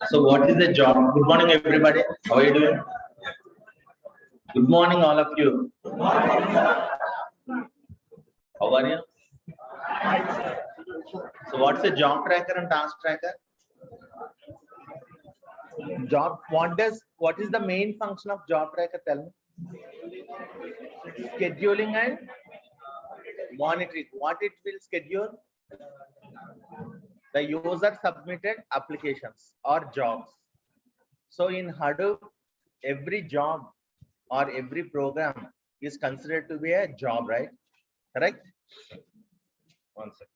So what is the job? Good morning, everybody. How are you doing? Good morning, all of you. How are you? So what's a job tracker and task tracker? What is the main function of job tracker? Tell me. Scheduling and monitoring. What it will schedule? The user submitted applications or jobs. So in Hadoop, every job or every program is considered to be a job, right? Correct? One second.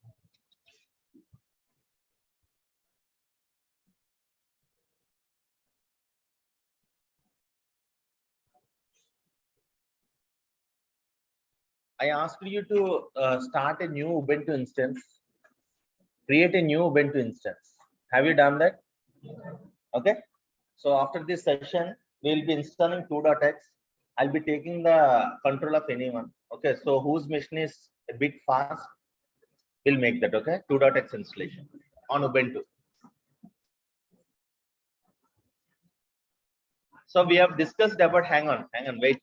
I asked you to start a new Ubuntu instance, create a new Ubuntu instance. Have you done that? Okay. So after this session, we will be installing 2.x. I'll be taking the control of anyone. Okay. So whose mission is a bit fast, we'll make that. Okay. 2.x installation on Ubuntu. So we have discussed about, hang on, wait.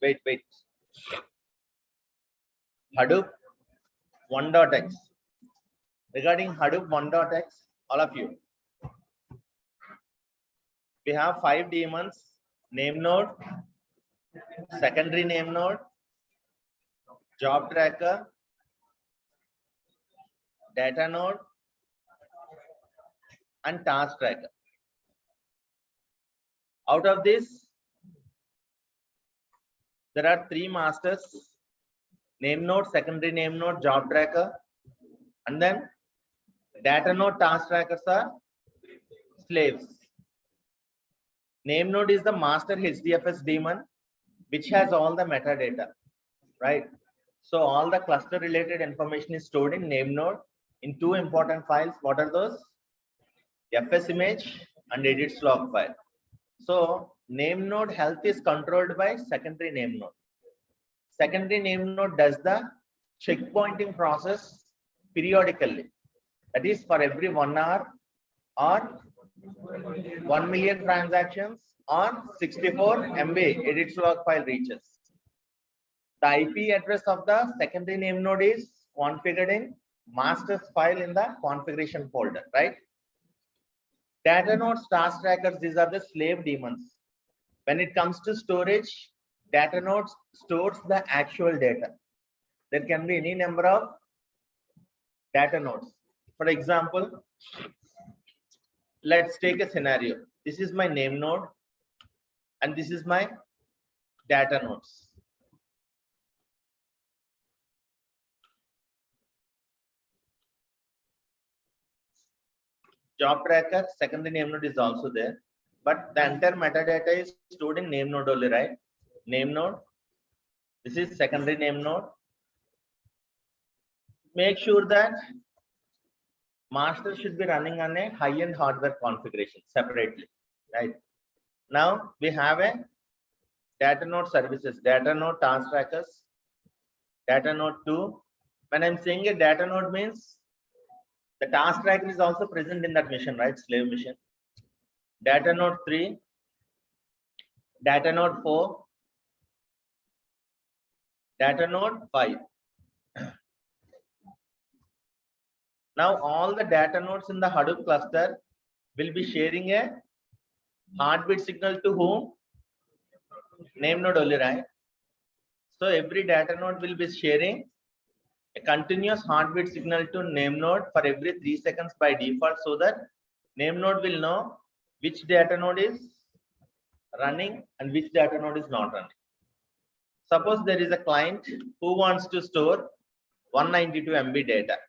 Hadoop 1.x. Regarding Hadoop 1.x, all of you, we have 5 daemons: name node, secondary name node, job tracker, data node, and task tracker. Out of this, there are 3 masters: name node, secondary name node, job tracker, and then data node, task trackers are slaves. Name node is the master HDFS daemon, which has all the metadata, right? So all the cluster related information is stored in name node in 2 important files. What are those? FS image and edits log file. So name node health is controlled by secondary name node. Secondary name node does the checkpointing process periodically. That is for every 1 hour or 1 million transactions or 64 MB edits log file reaches. The IP address of the secondary name node is configured in master's file in the configuration folder, right? Data nodes, task trackers, these are the slave daemons. When it comes to storage, data nodes stores the actual data. There can be any number of data nodes. For example, let's take a scenario. This is my name node and this is my data nodes. Job tracker, secondary name node is also there, but the entire metadata is stored in name node only, right? Name node. This is secondary name node. Make sure that master should be running on a high-end hardware configuration separately, right? Now we have a data node services, data node task trackers, data node 2. When I'm saying a data node means the task tracker is also present in that mission, right? Slave mission. Data node 3, data node 4, data node 5. Now all the data nodes in the Hadoop cluster will be sharing a heartbeat signal to whom? Name node only, right? So every data node will be sharing a continuous heartbeat signal to name node for every 3 seconds by default, so that name node will know which data node is running and which data node is not running. Suppose there is a client who wants to store 192 MB data.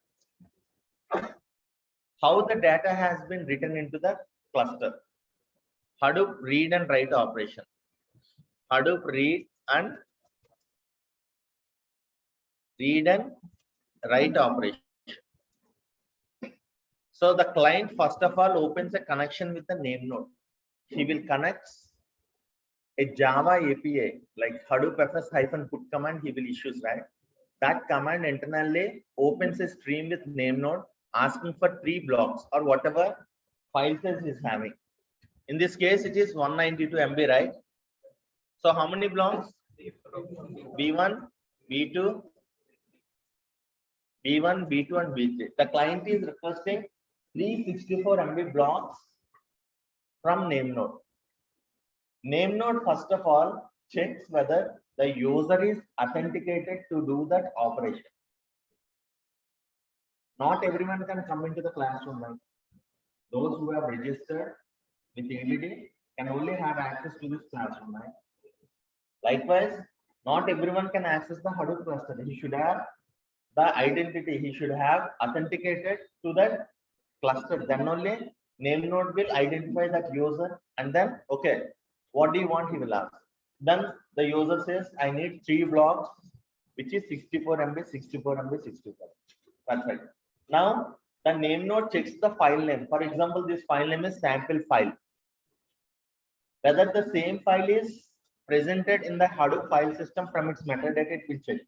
How the data has been written into the cluster? Hadoop read and write operation. Hadoop read and write operation. So the client first of all opens a connection with the name node. He will connect a Java API like Hadoop fs-put command he will issue, right? That command internally opens a stream with name node asking for 3 blocks or whatever file size is having. In this case, it is 192 MB, right? So how many blocks? B1, B2, B1, B2, and B3. The client is requesting 364 MB blocks from name node. Name node, first of all, checks whether the user is authenticated to do that operation. Not everyone can come into the classroom, right? Those who have registered with ABD can only have access to this classroom, right? Likewise, not everyone can access the Hadoop cluster. He should have the identity. He should have authenticated to that cluster. Then only name node will identify that user, and then okay, what do you want? He will ask. Then the user says, I need 3 blocks, which is 64 MB, 64 MB, 64. That's right. Now the name node checks the file name. For example, this file name is sample file. Whether the same file is presented in the Hadoop file system from its metadata, it will check.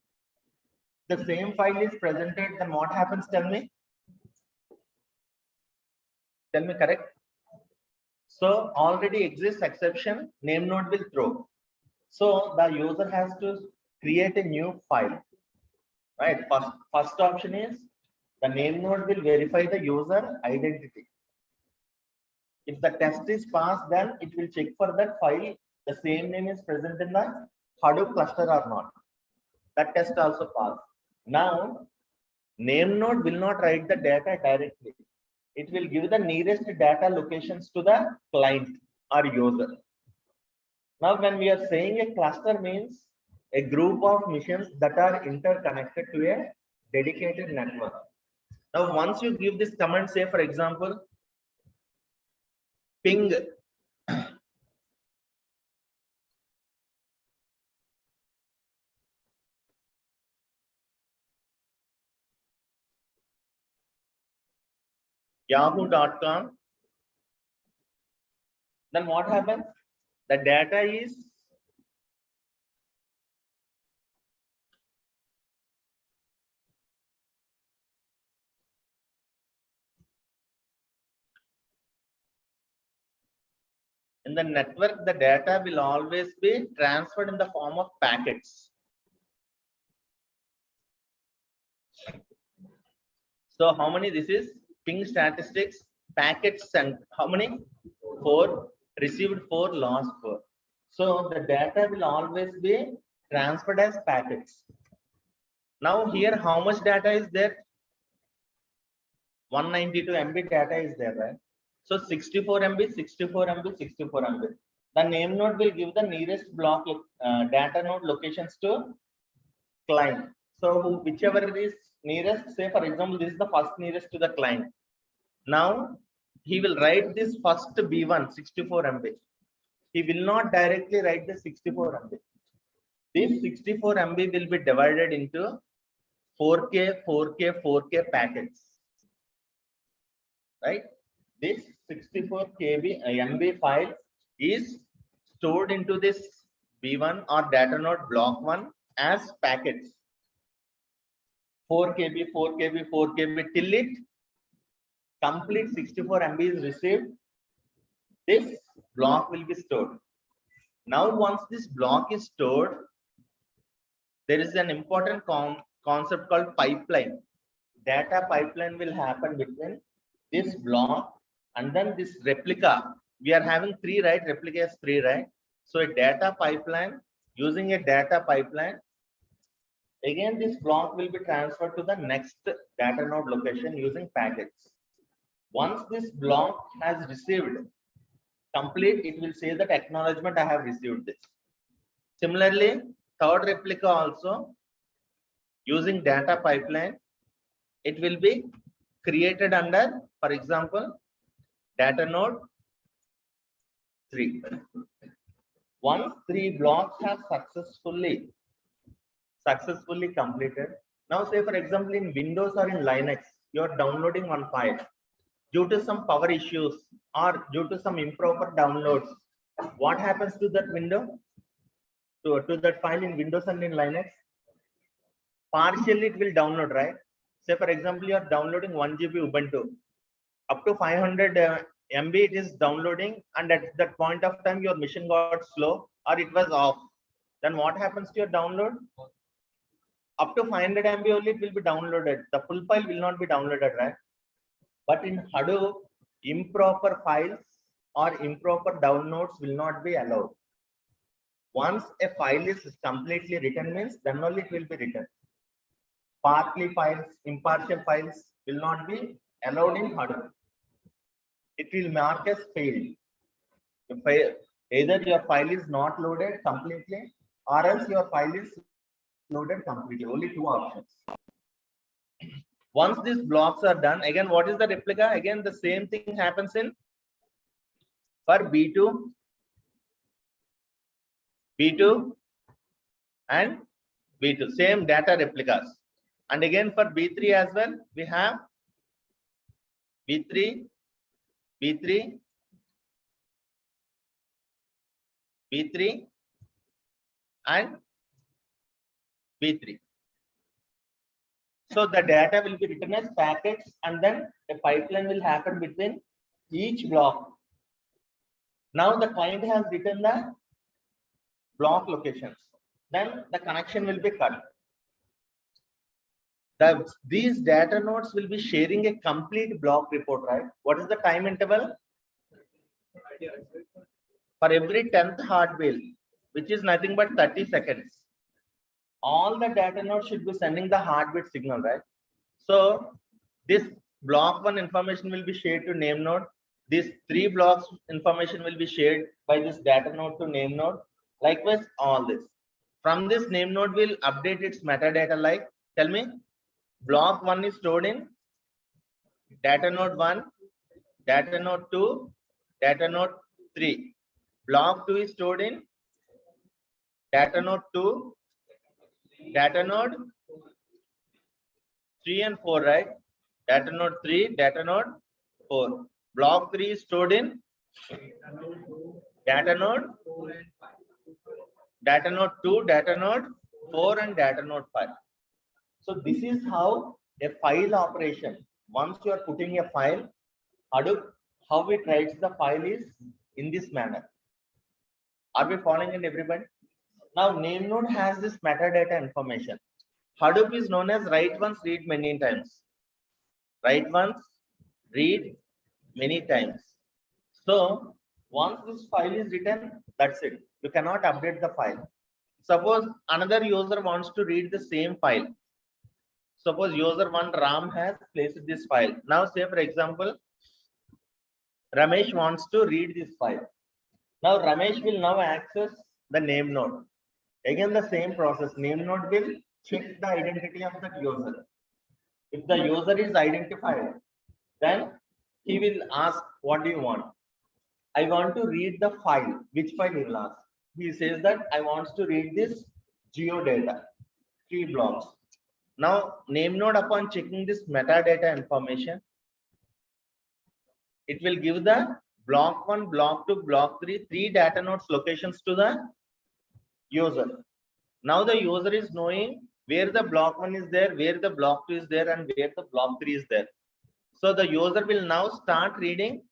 The same file is presented, then what happens? Tell me. Tell me, correct? So already exists exception, name node will throw. So the user has to create a new file, right? First option is the name node will verify the user identity. If the test is passed, then it will check for that file, the same name is present in the Hadoop cluster or not. That test also passed. Now, name node will not write the data directly. It will give the nearest data locations to the client or user. Now, when we are saying a cluster means a group of machines that are interconnected to a dedicated network. Now, once you give this command, say for example, ping yahoo.com, then what happens? The data is in the network, the data will always be transferred in the form of packets. So how many? This is ping statistics, packets sent. How many? 4, received 4, lost 4. So the data will always be transferred as packets. Now here, how much data is there? 192 MB data is there, right? So 64 MB, 64 MB, 64 MB. The name node will give the nearest block data node locations to client. So whichever is nearest, say for example, this is the first nearest to the client. Now he will write this first B1 64 MB. He will not directly write the 64 MB. This 64 MB will be divided into 4K, 4K, 4K packets. Right? This 64 MB file is stored into this B1 or data node block 1 as packets. 4 KB, 4 KB, 4 KB till it complete 64 MB is received. This block will be stored. Now, once this block is stored, there is an important concept called pipeline. Data pipeline will happen between this block and then this replica. We are having 3, right? Replica is 3, right? So a data pipeline, using a data pipeline, again this block will be transferred to the next data node location using packets. Once this block has received complete, it will say that acknowledgement, I have received this. Similarly, third replica also, using data pipeline, it will be created under, for example, data node 3. Once 3 blocks have successfully completed. Now say for example in Windows or in Linux, you are downloading one file. Due to some power issues or due to some improper downloads, what happens to that window? To that file in Windows and in Linux? Partially it will download, right? Say for example, you are downloading 1 GB Ubuntu. Up to 500 MB it is downloading, and at that point of time your machine got slow or it was off. Then what happens to your download? Up to 500 MB only it will be downloaded. The full file will not be downloaded, right? But in Hadoop, improper files or improper downloads will not be allowed. Once a file is completely written means then only it will be written. Partly files, impartial files will not be allowed in Hadoop. It will mark as failed. Either your file is not loaded completely or else your file is loaded completely. Only two options. Once these blocks are done, again, what is the replica? Again, the same thing happens in for B2, B2 and B2, same data replicas. And again for B3 as well, we have B3, B3, B3 and B3. So the data will be written as packets and then a pipeline will happen between each block. Now the client has written the block locations. Then the connection will be cut. These data nodes will be sharing a complete block report, right? What is the time interval? For every 10th heartbeat, which is nothing but 30 seconds. All the data nodes should be sending the heartbeat signal, right? So this block 1 information will be shared to name node. These 3 blocks information will be shared by this data node to name node. Likewise, all this. From this name node will update its metadata like, tell me, block 1 is stored in data node 1, data node 2, data node 3. Block 2 is stored in data node 2, data node 3 and 4, right? Data node 3, data node 4. Block 3 is stored in data node 2, data node 4 and data node 5. So this is how a file operation, once you are putting a file, Hadoop, how it writes the file is in this manner. Are we following it, everybody? Now name node has this metadata information. Hadoop is known as write once, read many times. Write once, read many times. So once this file is written, that's it. You cannot update the file. Suppose another user wants to read the same file. Suppose user 1 Ram has placed this file. Now say for example, Ramesh wants to read this file. Now Ramesh will now access the name node. Again the same process. Name node will check the identity of the user. If the user is identified, then he will ask, what do you want? I want to read the file. Which file he will ask? He says that I want to read this geodata, 3 blocks. Now name node, upon checking this metadata information, it will give the block 1, block 2, block 3, 3 data nodes locations to the user. Now the user is knowing where the block 1 is there, where the block 2 is there, and where the block 3 is there. So the user will now start reading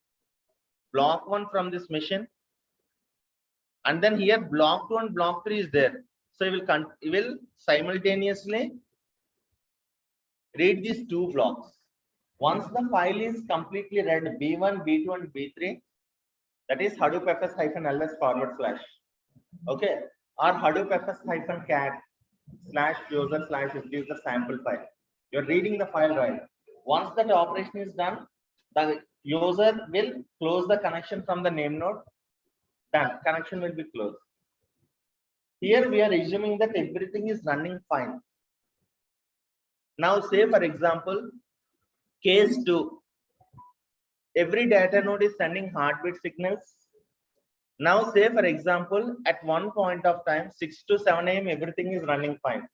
block 1 from this machine, and then here block 2 and block 3 is there. So he will simultaneously read these 2 blocks. Once the file is completely read, B1, B2 and B3, that is Hadoop fs-ls // okay, or Hadoop fs-cat /user / it is the sample file. You're reading the file, right? Once that operation is done, the user will close the connection from the name node. Done. Connection will be closed. Here we are assuming that everything is running fine. Now say for example, case 2. Every data node is sending heartbeat signals. Now say for example, at one point of time, 6 to 7 AM, everything is running fine.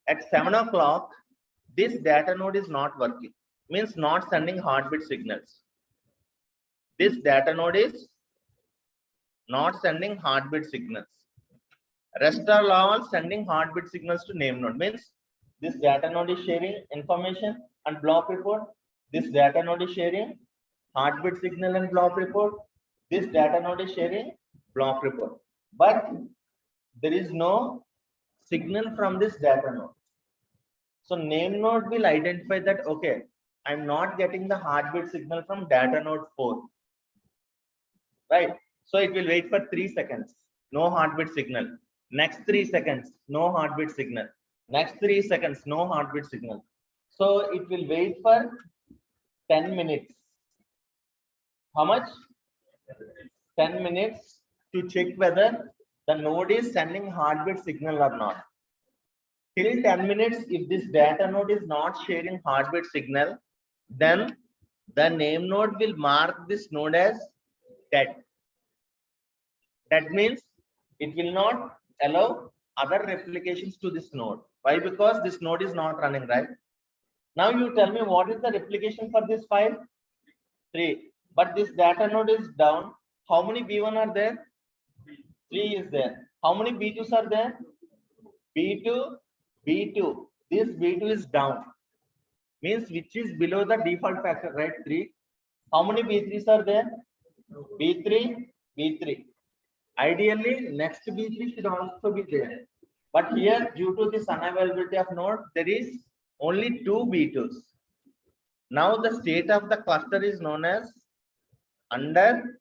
At 7 o'clock, this data node is not working, means not sending heartbeat signals. This data node is not sending heartbeat signals. Rest are all sending heartbeat signals to name node, means This data node is sharing information and block report. This data node is sharing heartbeat signal and block report. This data node is sharing block report. But there is no signal from this data node. So name node will identify that, okay, I'm not getting the heartbeat signal from data node 4. Right? So it will wait for 3 seconds. No heartbeat signal. Next 3 seconds, no heartbeat signal. Next 3 seconds, no heartbeat signal. So it will wait for 10 minutes. How much? 10 minutes to check whether the node is sending heartbeat signal or not. Till 10 minutes, if this data node is not sharing heartbeat signal, then the name node will mark this node as dead. That means it will not allow other replications to this node. Why? Because this node is not running, right? Now you tell me what is the replication for this file? 3. But this data node is down. How many B1 are there? 3 is there. How many B2s are there? B2, B2. This B2 is down. Means which is below the default factor, right? 3. How many B3s are there? B3, B3. Ideally, next B3 should also be there. But here, due to this unavailability of node, there is only 2 B2s. Now the state of the cluster is known as under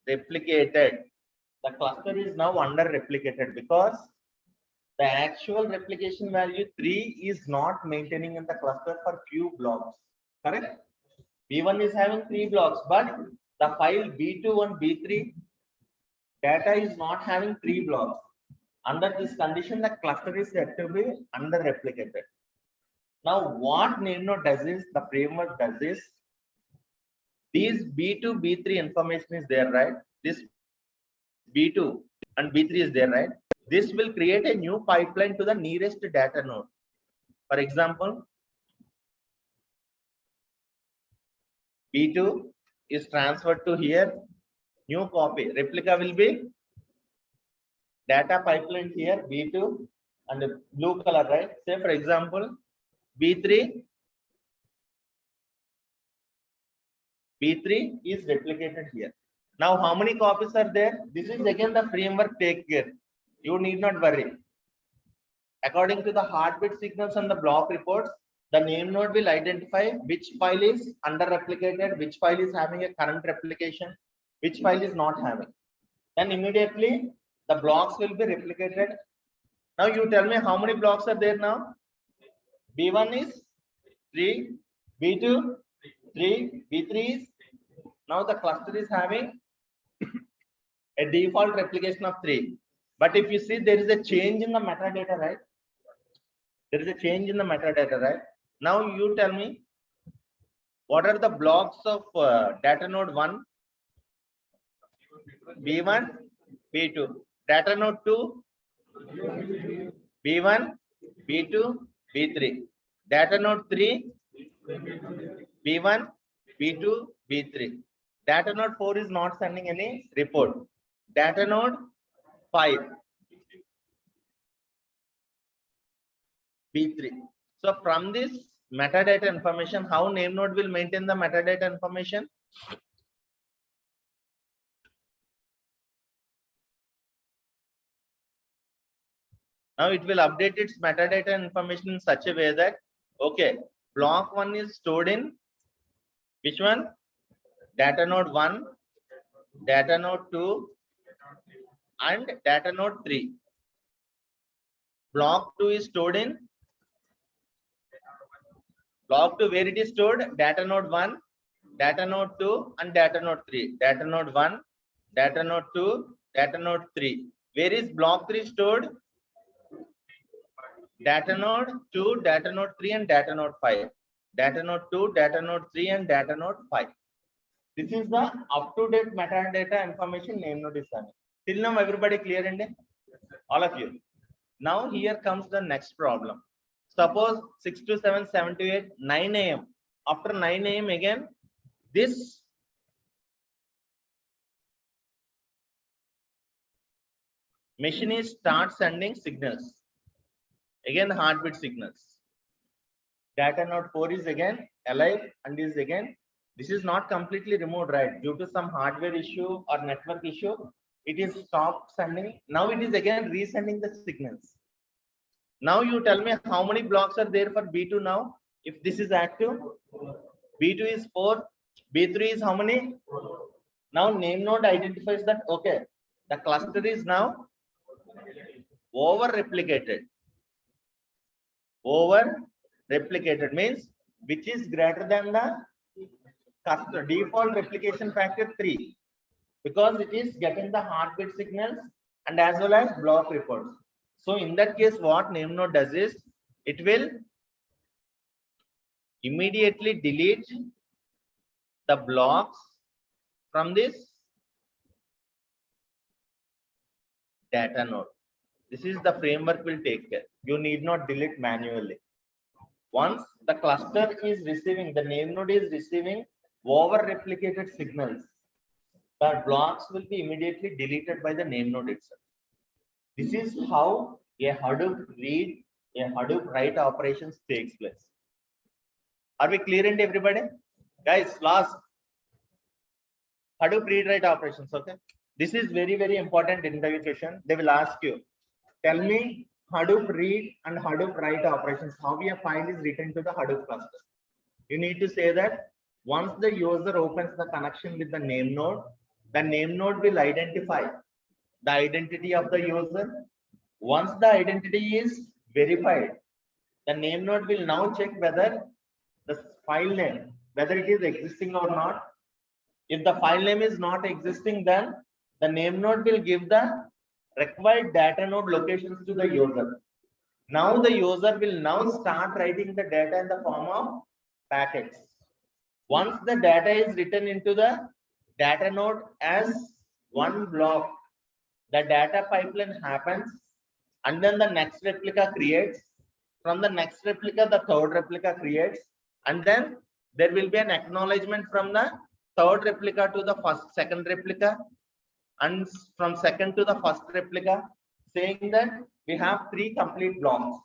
replicated. The cluster is now under replicated because the actual replication value 3 is not maintaining in the cluster for few blocks. Correct? B1 is having 3 blocks, but the file B2 and B3 data is not having 3 blocks. Under this condition, the cluster is said to be under replicated. Now, what name node does is, the framework does is, these B2, B3 information is there, right? This B2 and B3 is there, right? This will create a new pipeline to the nearest data node. For example, B2 is transferred to here, new copy. Replica will be data pipeline here, B2 and the blue color, right? Say for example, B3 is replicated here. Now, how many copies are there? This is again the framework take care. You need not worry. According to the heartbeat signals and the block reports, the name node will identify which file is under replicated, which file is having a current replication, which file is not having. Then immediately the blocks will be replicated. Now you tell me how many blocks are there now? B1 is 3, B2 3, B3 is, now the cluster is having a default replication of 3. But if you see, there is a change in the metadata, right? There is a change in the metadata, right? Now you tell me, what are the blocks of data node 1? B1, B2. Data node 2, B1, B2, B3. Data node 3, B1, B2, B3. Data node 4 is not sending any report. Data node 5, B3. So from this metadata information, how name node will maintain the metadata information? Now it will update its metadata information in such a way that, okay, block 1 is stored in which one? Data node 1, data node 2, and data node 3. Block 2 is stored in block 2, where it is stored? Data node 1, data node 2, and data node 3. Data node 1, data node 2, data node 3. Where is block 3 stored? Data node 2, data node 3, and data node 5. Data node 2, data node 3, and data node 5. This is the up-to-date metadata information name node is having. Till now, everybody clear in it? All of you. Now here comes the next problem. Suppose 6 to 7, 7 to 8, 9 a.m. After 9 a.m. again, this machine is start sending signals. Again, heartbeat signals. Data node 4 is again alive and is again, this is not completely removed, right? Due to some hardware issue or network issue, it is stopped sending. Now it is again resending the signals. Now you tell me how many blocks are there for B2 now? If this is active, B2 is 4, B3 is how many? Now name node identifies that, okay, the cluster is now over replicated. Over replicated means which is greater than the cluster default replication factor 3, because it is getting the heartbeat signals and as well as block reports. So in that case, what name node does is it will immediately delete the blocks from this data node. This is the framework will take care. You need not delete manually. Once the cluster is receiving, the name node is receiving over replicated signals, the blocks will be immediately deleted by the name node itself. This is how a Hadoop read, a Hadoop write operations takes place. Are we clear in everybody? Guys, last Hadoop read write operations, okay? This is very, very important interview question. They will ask you, tell me Hadoop read and Hadoop write operations, how a file is written to the Hadoop cluster. You need to say that once the user opens the connection with the name node will identify the identity of the user. Once the identity is verified, the name node will now check whether the file name, whether it is existing or not. If the file name is not existing, then the name node will give the required data node locations to the user. Now the user will now start writing the data in the form of packets. Once the data is written into the data node as one block, the data pipeline happens, and then the next replica creates. From the next replica, the third replica creates, and then there will be an acknowledgement from the third replica to the second replica, and from second to the first replica, saying that we have 3 complete blocks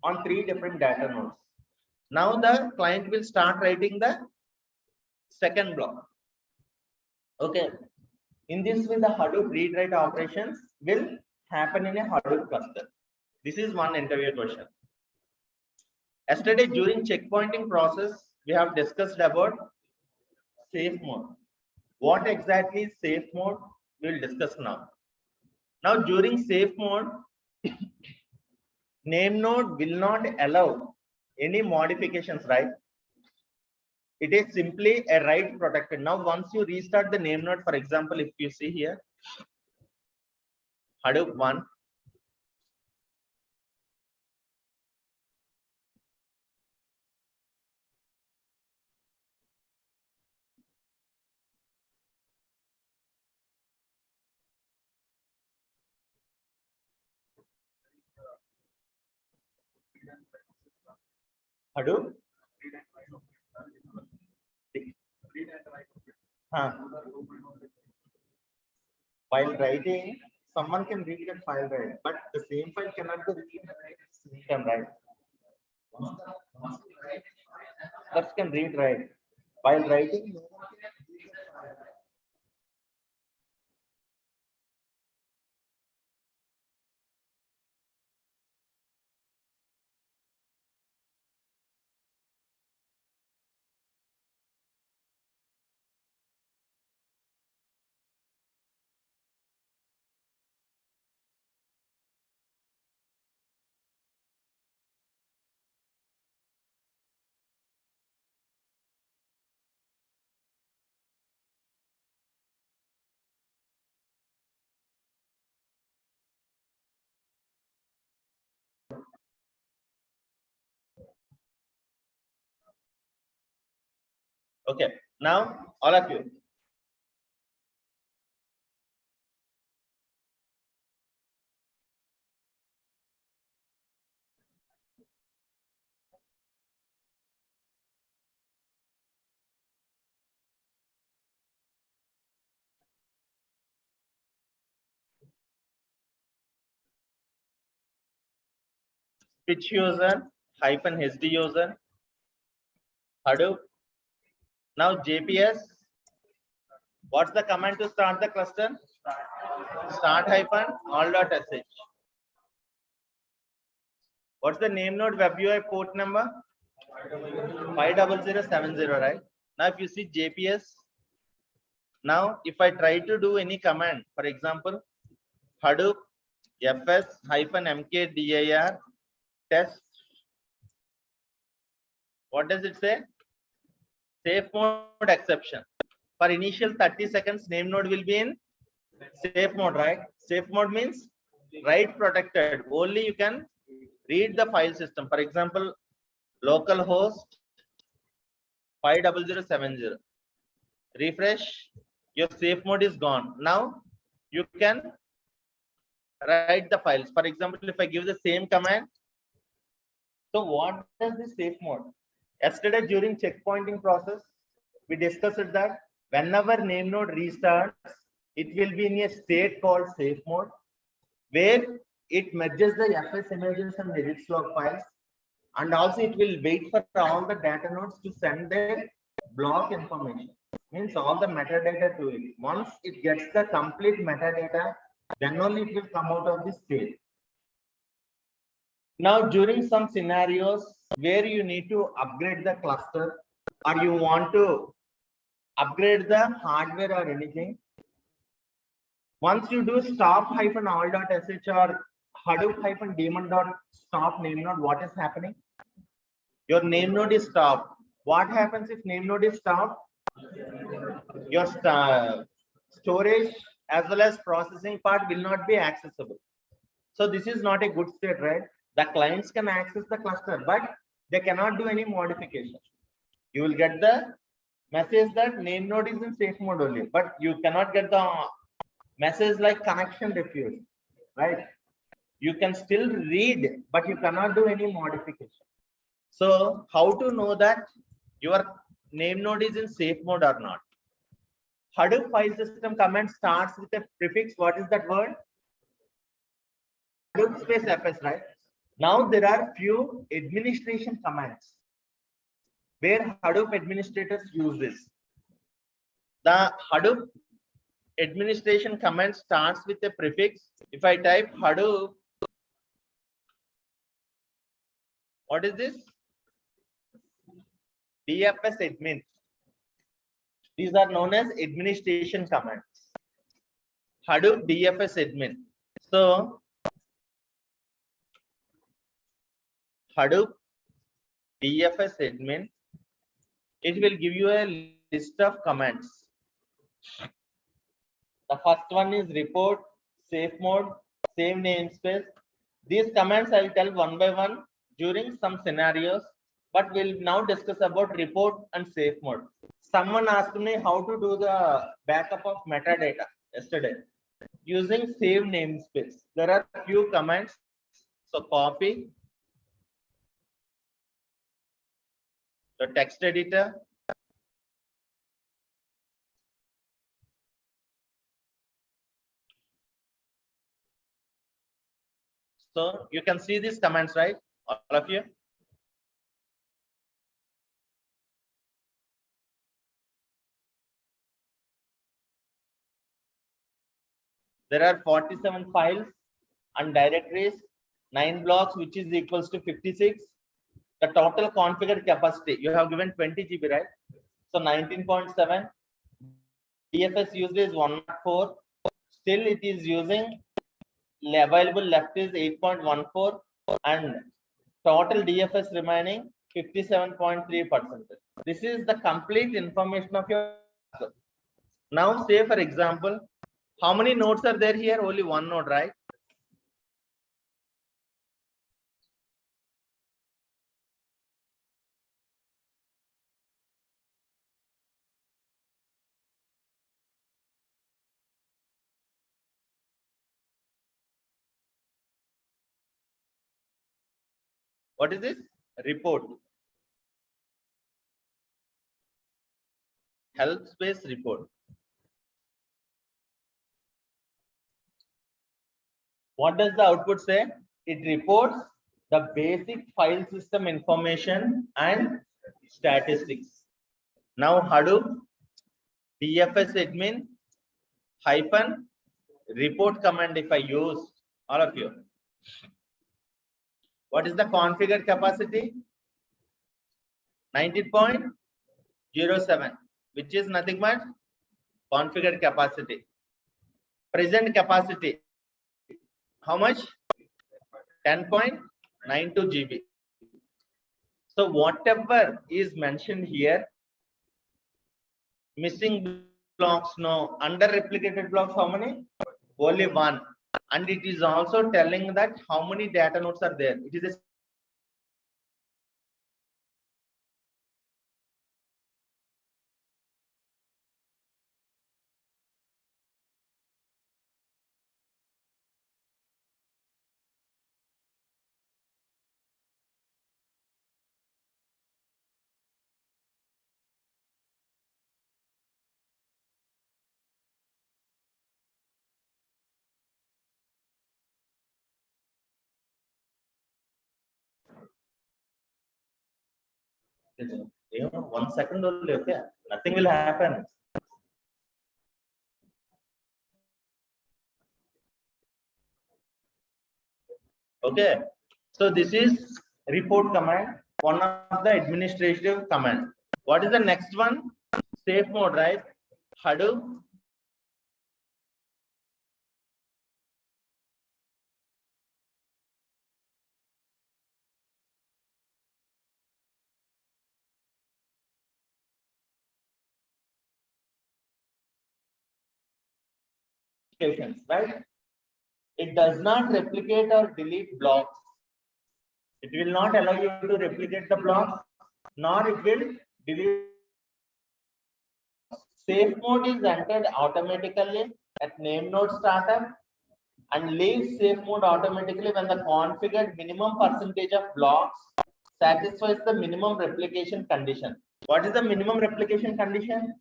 on 3 different data nodes. Now the client will start writing the second block. Okay. In this way, the Hadoop read write operations will happen in a Hadoop cluster. This is one interview question. Yesterday, during checkpointing process, we have discussed about safe mode. What exactly is safe mode? We will discuss now. Now, during safe mode, name node will not allow any modifications, right? It is simply a write protected. Now, once you restart the name node, for example, if you see here, Hadoop 1, Hadoop. While writing, someone can read that file, right? But the same file cannot be read at the same time, right? That can read, right? While writing, okay. Now, all of you, pitch user hyphen HD user Hadoop. Now JPS. What's the command to start the cluster? Start hyphen all.sh. What's the name node web UI port number? 50070, right? Now if you see JPS, now if I try to do any command, for example, Hadoop fs hyphen mkdir test, what does it say? Safe mode exception. For initial 30 seconds, name node will be in safe mode, right? Safe mode means write protected. Only you can read the file system. For example, localhost 50070. Refresh, your safe mode is gone. Now you can write the files. For example, if I give the same command, so what does the safe mode? Yesterday during checkpointing process, we discussed that whenever name node restarts, it will be in a state called safe mode, where it merges the fs images and edits log files, and also it will wait for all the data nodes to send their block information. Means all the metadata to it. Once it gets the complete metadata, then only it will come out of the state. Now, during some scenarios where you need to upgrade the cluster or you want to upgrade the hardware or anything, once you do stop hyphen all.sh or Hadoop hyphen daemon dot stop name node, what is happening? Your name node is stopped. What happens if name node is stopped? Your storage as well as processing part will not be accessible. So this is not a good state, right? The clients can access the cluster, but they cannot do any modification. You will get the message that name node is in safe mode only, but you cannot get the message like connection refused, right? You can still read, but you cannot do any modification. So how to know that your name node is in safe mode or not? Hadoop file system command starts with a prefix. What is that word? Hadoop space fs, right? Now there are few administration commands where Hadoop administrators use this. The Hadoop administration command starts with a prefix. If I type Hadoop, what is this? DFS admin. These are known as administration commands. Hadoop DFS admin. So Hadoop DFS admin, it will give you a list of commands. The first one is report, safe mode, save namespace. These commands I will tell one by one during some scenarios, but we'll now discuss about report and safe mode. Someone asked me how to do the backup of metadata yesterday using save namespace. There are few commands. So copy the text editor, so you can see these commands, right? All of you. There are 47 files and directories, 9 blocks, which is equals to 56. The total configured capacity, you have given 20 GB, right? So 19.7. DFS used is 104. Still it is using available left is 8.14 and total DFS remaining 57.3%. This is the complete information of your. Now say for example, how many nodes are there here? Only one node, right? What is this? Report. Help space report. What does the output say? It reports the basic file system information and statistics. Now Hadoop DFS admin hyphen report command if I use, all of you. What is the configured capacity? 19.07, which is nothing but configured capacity. Present capacity, how much? 10.92 GB. So whatever is mentioned here, missing blocks, no. Under replicated blocks, how many? Only one. And it is also telling that how many data nodes are there. It is a you know, 1 second only, okay? Nothing will happen. Okay. So this is report command, one of the administrative command. What is the next one? Safe mode, right? Hadoop right? It does not replicate or delete blocks. It will not allow you to replicate the blocks, nor it will delete. Safe mode is entered automatically at name node startup and leaves safe mode automatically when the configured minimum percentage of blocks satisfies the minimum replication condition. What is the minimum replication condition?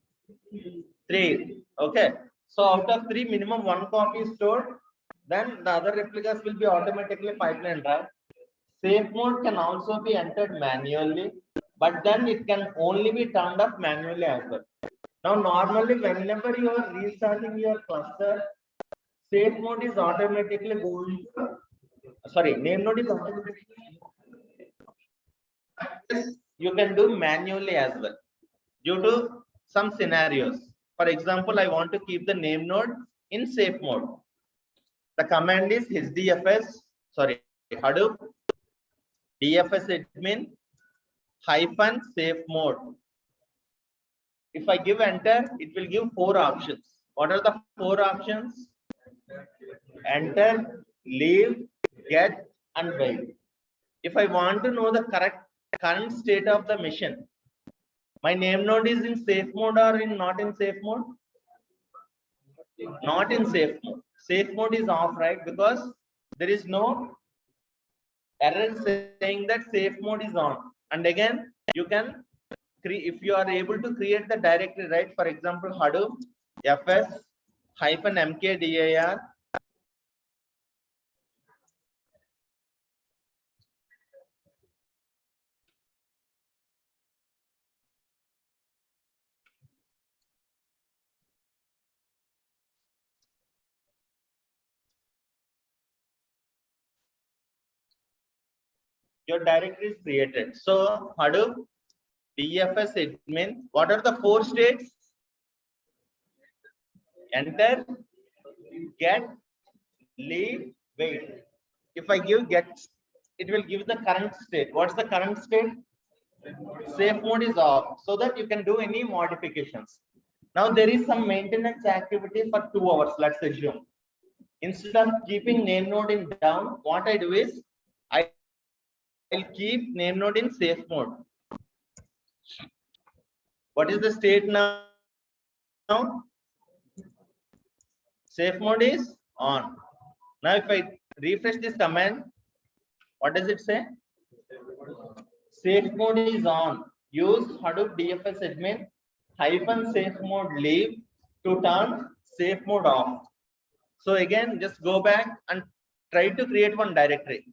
3. Okay. So out of 3, minimum 1 copy is stored. Then the other replicas will be automatically pipelined, right? Safe mode can also be entered manually, but then it can only be turned off manually as well. Now, normally, whenever you are restarting your cluster, safe mode is automatically going. Sorry, name node is automatically. You can do manually as well due to some scenarios. For example, I want to keep the name node in safe mode. The command is Hadoop DFS admin hyphen safe mode. If I give enter, it will give 4 options. What are the 4 options? Enter, leave, get, and wait. If I want to know the current state of the machine, my name node is in safe mode or in not in safe mode? Not in safe mode. Safe mode is off, right? Because there is no error saying that safe mode is on. And again, you can if you are able to create the directory, right? For example, Hadoop fs hyphen mkdir your directory is created. So Hadoop DFS admin, what are the 4 states? Enter, get, leave, wait. If I give get, it will give the current state. What's the current state? Safe mode is off, so that you can do any modifications. Now there is some maintenance activity for 2 hours, let's assume. Instead of keeping name node in down, what I do is I'll keep name node in safe mode. What is the state now? Safe mode is on. Now if I refresh this command, what does it say? Safe mode is on. Use Hadoop DFS admin hyphen safe mode leave to turn safe mode off. So again, just go back and try to create one directory.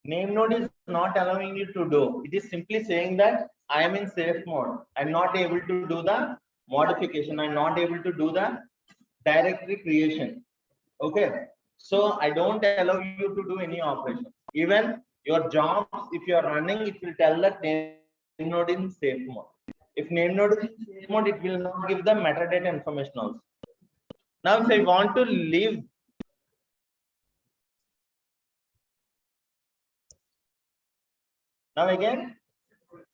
Name node is not allowing you to do. It is simply saying that I am in safe mode. I'm not able to do the modification. I'm not able to do the directory creation. Okay. So I don't allow you to do any operation. Even your jobs, if you are running, it will tell that name node in safe mode. If name node is in safe mode, it will not give the metadata information also. Now, if I want to leave, now again,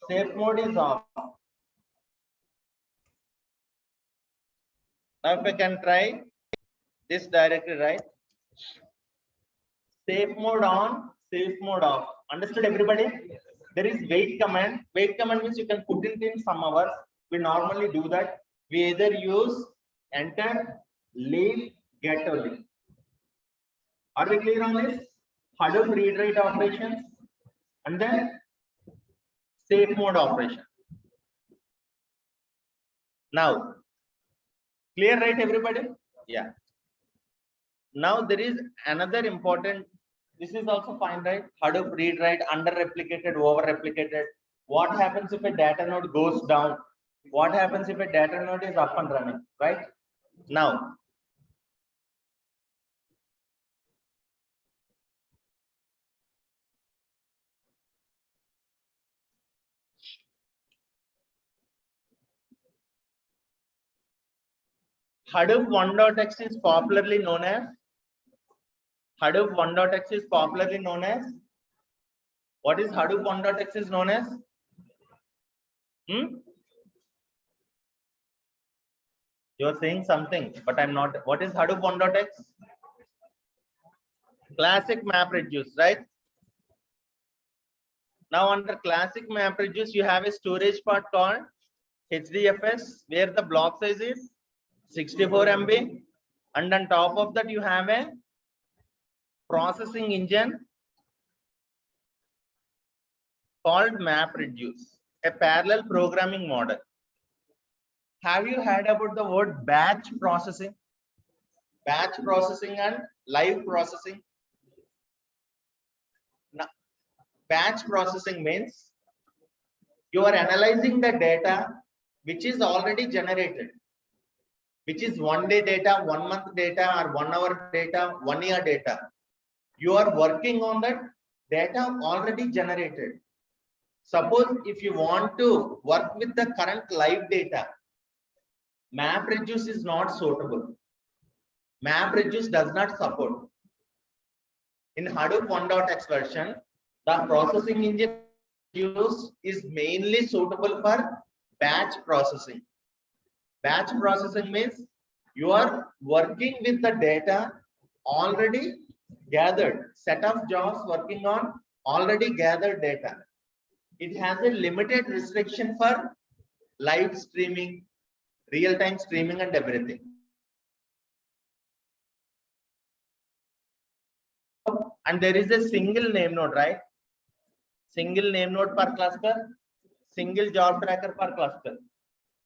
safe mode is off. Now, if I can try this directory, right? Safe mode on, safe mode off. Understood, everybody? There is wait command. Wait command means you can put it in some hours. We normally do that. We either use enter, leave, get or leave. Are we clear on this? Hadoop read write operations and then safe mode operation. Now, clear, right, everybody? Yeah. Now there is another important. This is also fine, right? Hadoop read write, under replicated, over replicated. What happens if a data node goes down? What happens if a data node is up and running, right? Now, Hadoop 1.x is popularly known as Hadoop 1.x is popularly known as what is Hadoop 1.x is known as? You're saying something, but I'm not. What is Hadoop 1.x? Classic MapReduce, right? Now under classic MapReduce, you have a storage part called HDFS, where the block size is 64 MB, and on top of that you have a processing engine called MapReduce, a parallel programming model. Have you heard about the word batch processing? Batch processing and live processing. Now, batch processing means you are analyzing the data which is already generated, which is 1 day data, 1 month data, or 1 hour data, 1 year data. You are working on that data already generated. Suppose if you want to work with the current live data, MapReduce is not suitable. MapReduce does not support. In Hadoop 1.x version, the processing engine used is mainly suitable for batch processing. Batch processing means you are working with the data already gathered, set of jobs working on already gathered data. It has a limited restriction for live streaming, real-time streaming and everything. And there is a single name node, right? Single name node per cluster, single job tracker per cluster.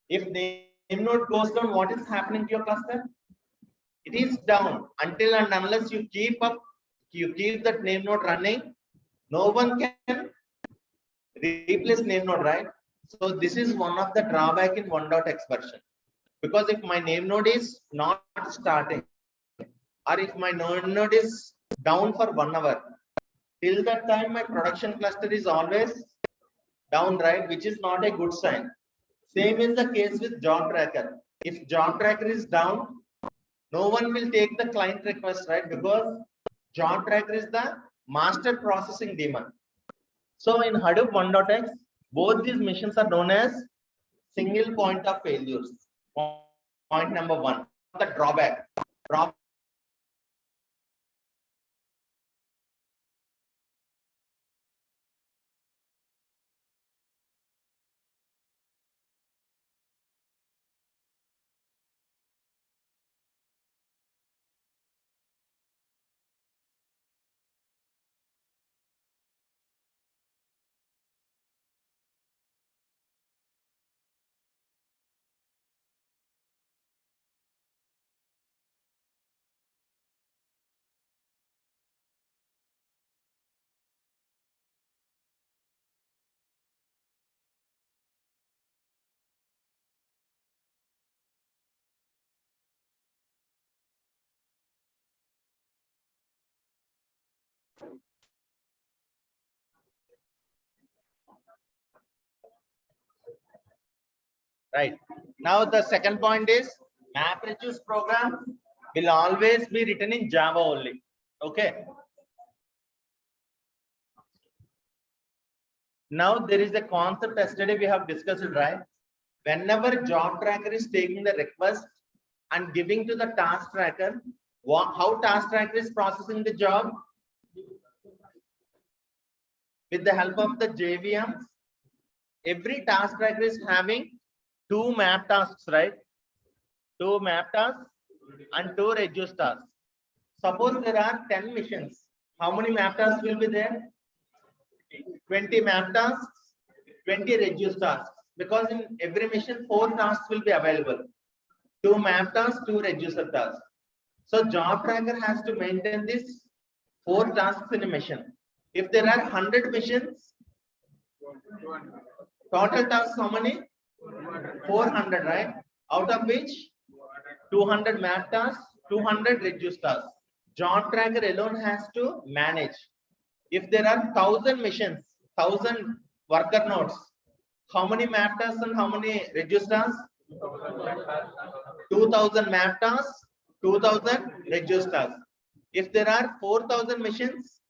If name node goes down, what is happening to your cluster? It is down until and unless you keep that name node running, no one can replace name node, right? So this is one of the drawback in 1.x version. Because if my name node is not starting, or if my name node is down for 1 hour, till that time my production cluster is always down, right? Which is not a good sign. Same is the case with job tracker. If job tracker is down, no one will take the client request, right? Because job tracker is the master processing daemon. So in Hadoop 1.x, both these missions are known as single point of failures. Point number one, the drawback. Right. Now the second point is MapReduce program will always be written in Java only. Okay. Now there is a concept yesterday we have discussed it, right? Whenever job tracker is taking the request and giving to the task tracker, how task tracker is processing the job? With the help of the JVMs, every task tracker is having two map tasks, right? Two map tasks and two reduce tasks. Suppose there are 10 missions. How many map tasks will be there? 20 map tasks, 20 reduce tasks. Because in every mission, 4 tasks will be available. 2 map tasks, 2 reducer tasks. So job tracker has to maintain this 4 tasks in a mission. If there are 100 missions, total tasks how many? 400, right? Out of which 200 map tasks, 200 reduce tasks. Job tracker alone has to manage. If there are 1000 missions, 1000 worker nodes, how many map tasks and how many reduce tasks? 2000 map tasks, 2000 reduce tasks. If there are 4000 missions,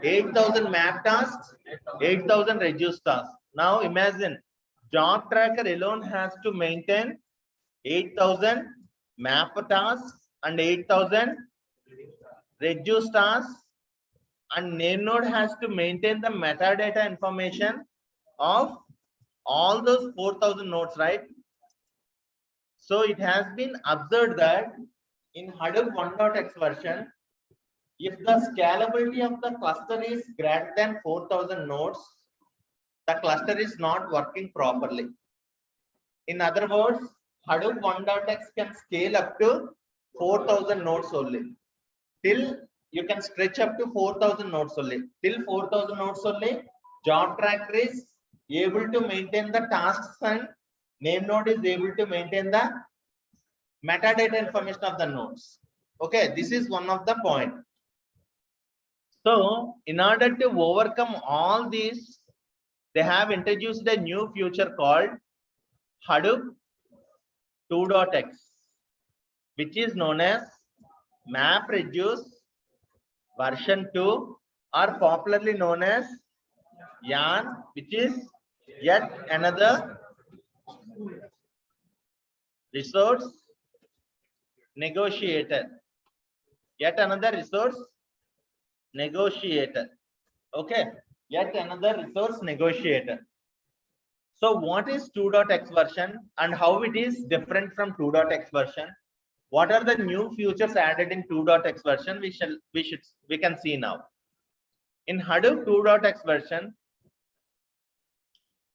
8000 map tasks, 8000 reduce tasks. Now imagine job tracker alone has to maintain 8000 map tasks and 8000 reduce tasks, and name node has to maintain the metadata information of all those 4000 nodes, right? So it has been observed that in Hadoop 1.x version, if the scalability of the cluster is greater than 4000 nodes, the cluster is not working properly. In other words, Hadoop 1.x can scale up to 4000 nodes only. Till you can stretch up to 4000 nodes only. Till 4000 nodes only, job tracker is able to maintain the tasks and name node is able to maintain the metadata information of the nodes. Okay, this is one of the point. So in order to overcome all these, they have introduced a new feature called Hadoop 2.x, which is known as MapReduce version 2, or popularly known as YARN, which is yet another resource negotiator. Yet another resource negotiator. Okay, yet another resource negotiator. So what is 2.x version and how it is different from 2.x version? What are the new features added in 2.x version? We can see now. In Hadoop 2.x version,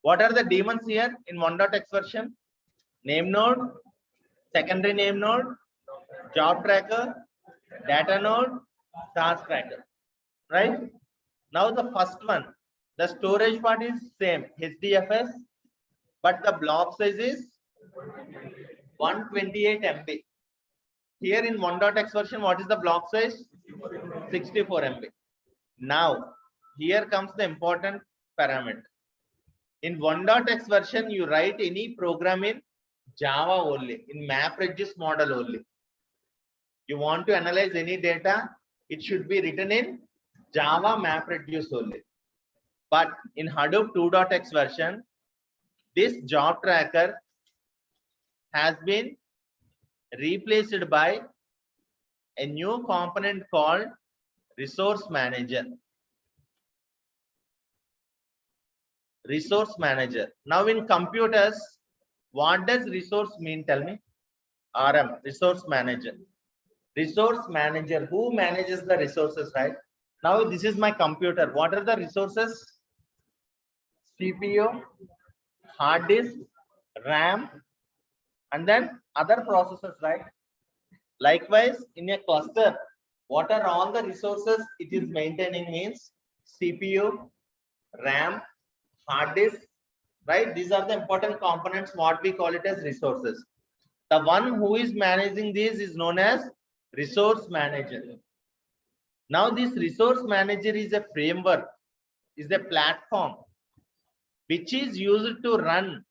what are the daemons here in 1.x version? Name node, secondary name node, job tracker, data node, task tracker. Right? Now the first one, the storage part is same, HDFS, but the block size is 128 MB. Here in 1.x version, what is the block size? 64 MB. Now, here comes the important parameter. In 1.x version, you write any program in Java only, in MapReduce model only. You want to analyze any data, it should be written in Java MapReduce only. But in Hadoop 2.x version, this job tracker has been replaced by a new component called resource manager. Resource manager. Now in computers, what does resource mean? Tell me. RM, resource manager. Resource manager, who manages the resources, right? Now this is my computer. What are the resources? CPU, hard disk, RAM, and then other processors, right? Likewise, in a cluster, what are all the resources it is maintaining means CPU, RAM, hard disk, right? These are the important components, what we call it as resources. The one who is managing these is known as resource manager. Now this resource manager is a framework, is a platform which is used to run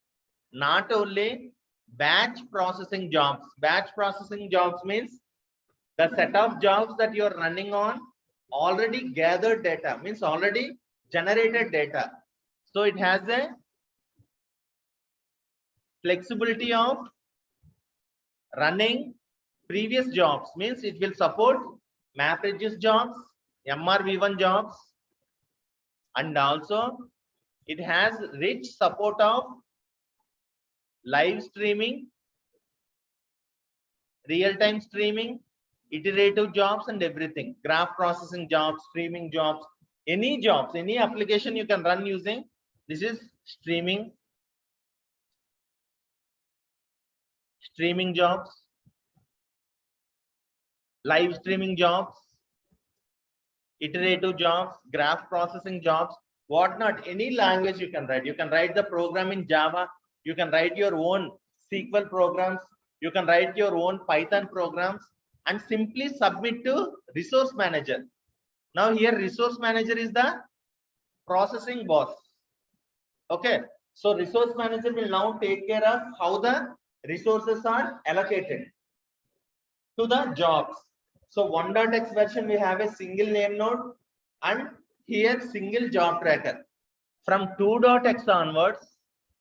not only batch processing jobs. Batch processing jobs means the set of jobs that you are running on already gathered data, means already generated data. So it has a flexibility of running previous jobs, means it will support MapReduce jobs, MRV1 jobs, and also it has rich support of live streaming, real-time streaming, iterative jobs, and everything. Graph processing jobs, streaming jobs, any jobs, any application you can run using. This is streaming jobs, live streaming jobs, iterative jobs, graph processing jobs, whatnot. Any language you can write. You can write the program in Java. You can write your own SQL programs. You can write your own Python programs and simply submit to resource manager. Now here resource manager is the processing boss. Okay. So resource manager will now take care of how the resources are allocated to the jobs. So 1.x version, we have a single name node and here single job tracker. From 2.x onwards,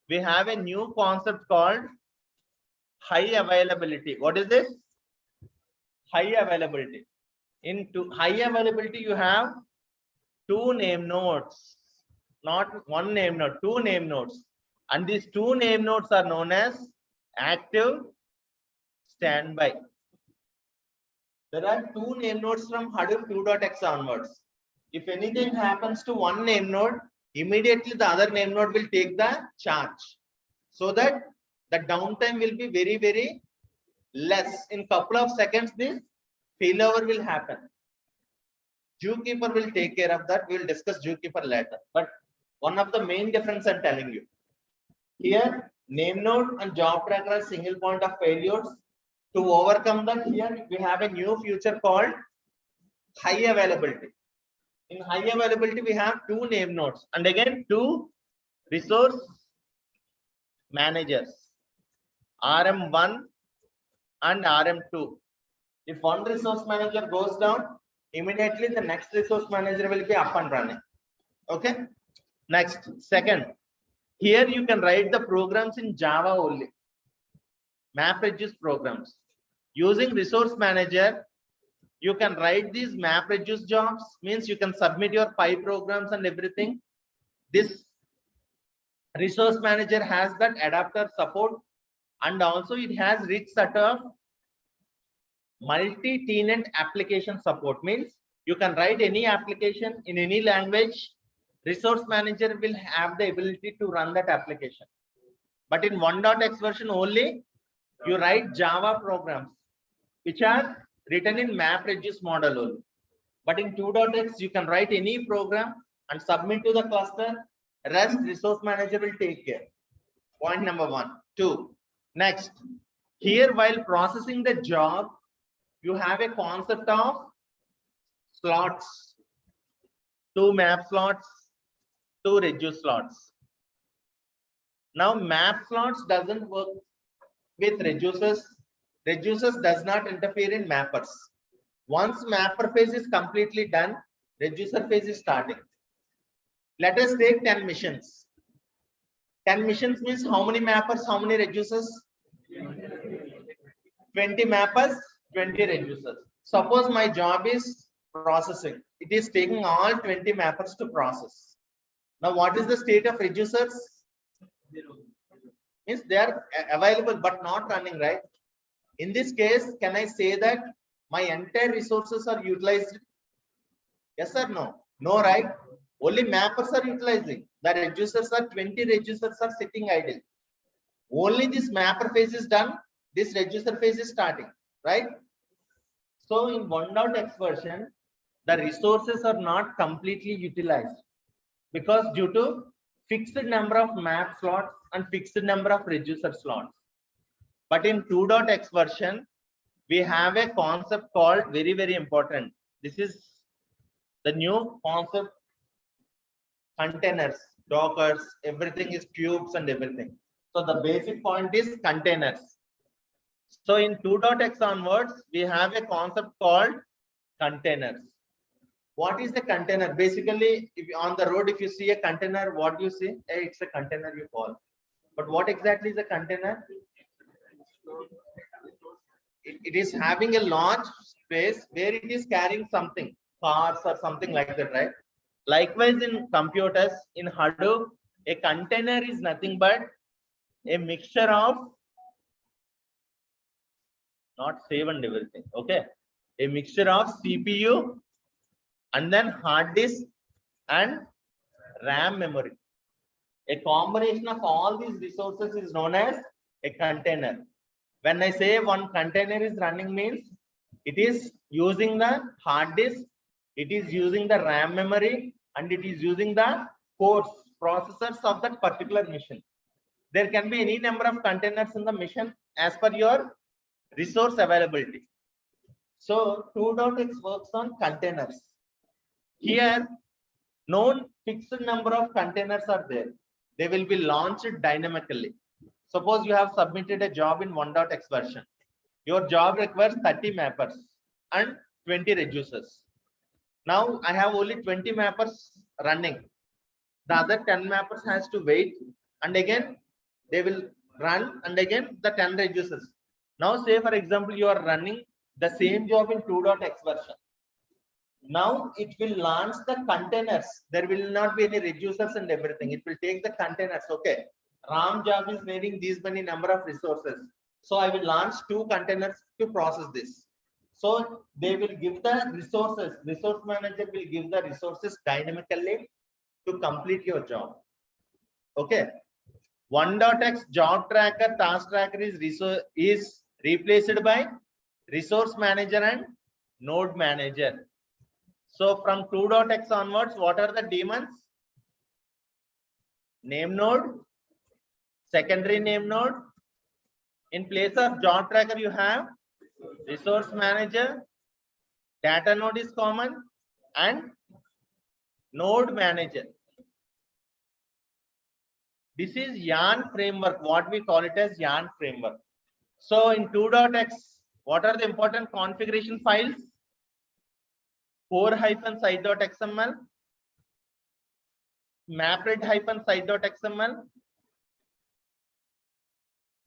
we have a new concept called high availability. What is this? High availability. In high availability, you have two name nodes, not one name node, two name nodes. And these two name nodes are known as active, standby. There are two name nodes from Hadoop 2.x onwards. If anything happens to one name node, immediately the other name node will take the charge, so that the downtime will be very, very less. In couple of seconds, this failover will happen. Zookeeper will take care of that. We will discuss Zookeeper later. But one of the main difference I'm telling you. Here, name node and job tracker are single point of failures. To overcome that, here we have a new feature called high availability. In high availability, we have two name nodes and again two resource managers, RM1 and RM2. If one resource manager goes down, immediately the next resource manager will be up and running. Okay. Next, second, here you can write the programs in Java only. MapReduce programs. Using resource manager, you can write these MapReduce jobs, means you can submit your Py programs and everything. This resource manager has that adapter support, and also it has rich set of multi-tenant application support, means you can write any application in any language. Resource manager will have the ability to run that application. But in 1.x version only, you write Java programs which are written in MapReduce model only. But in 2.x, you can write any program and submit to the cluster. Rest resource manager will take care. Point number 1. 2. Next, here while processing the job, you have a concept of slots. 2 map slots, 2 reduce slots. Now map slots doesn't work with reducers. Reducers does not interfere in mappers. Once mapper phase is completely done, reducer phase is starting. Let us take 10 missions. 10 missions means how many mappers, how many reducers? 20 mappers, 20 reducers. Suppose my job is processing. It is taking all 20 mappers to process. Now what is the state of reducers? 0. Means they are available but not running, right? In this case, can I say that my entire resources are utilized? Yes or no? No, right? Only mappers are utilizing. The reducers are 20 reducers are sitting idle. Only this mapper phase is done. This reducer phase is starting, right? So in 1.x version, the resources are not completely utilized because due to fixed number of map slots and fixed number of reducer slots. But in 2.x version, we have a concept called very, very important. This is The new concept, containers, dockers, everything is cubes and everything. So the basic point is containers. So in 2.x onwards, we have a concept called containers. What is the container? Basically, if on the road, if you see a container, what do you see? Hey, it's a container you call. But what exactly is a container? It is having a large space where it is carrying something, cars or something like that, right? Likewise, in computers, in Hadoop, a container is nothing but a mixture of, not save and everything, okay? A mixture of CPU and then hard disk and RAM memory. A combination of all these resources is known as a container. When I say one container is running means it is using the hard disk, it is using the RAM memory, and it is using the cores, processors of that particular machine. There can be any number of containers in the machine as per your resource availability. So 2.x works on containers. Here, known fixed number of containers are there. They will be launched dynamically. Suppose you have submitted a job in 1.x version. Your job requires 30 mappers and 20 reducers. Now I have only 20 mappers running. The other 10 mappers has to wait, and again they will run, and again the 10 reducers. Now say for example you are running the same job in 2.x version. Now it will launch the containers. There will not be any reducers and everything. It will take the containers. Okay, RAM job is needing these many number of resources. So I will launch 2 containers to process this. So they will give the resources. Resource manager will give the resources dynamically to complete your job. Okay. 1.x job tracker, task tracker is replaced by resource manager and node manager. So from 2.x onwards, what are the daemons? Name node, secondary name node. In place of job tracker, you have resource manager, data node is common, and node manager. This is YARN framework, what we call it as YARN framework. So in 2.x, what are the important configuration files? core-site.xml, mapped-site.xml.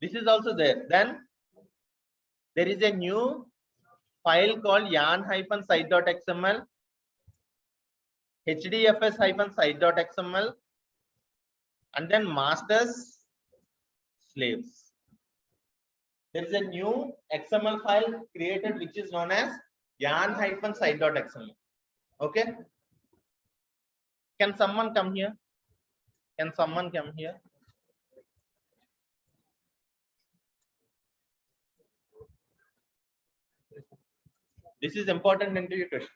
This is also there. Then there is a new file called yarn-site.xml, hdfs-site.xml, and then masters, slaves. There is a new XML file created which is known as yarn-site.xml. Okay. Can someone come here? Can someone come here? This is important interview question.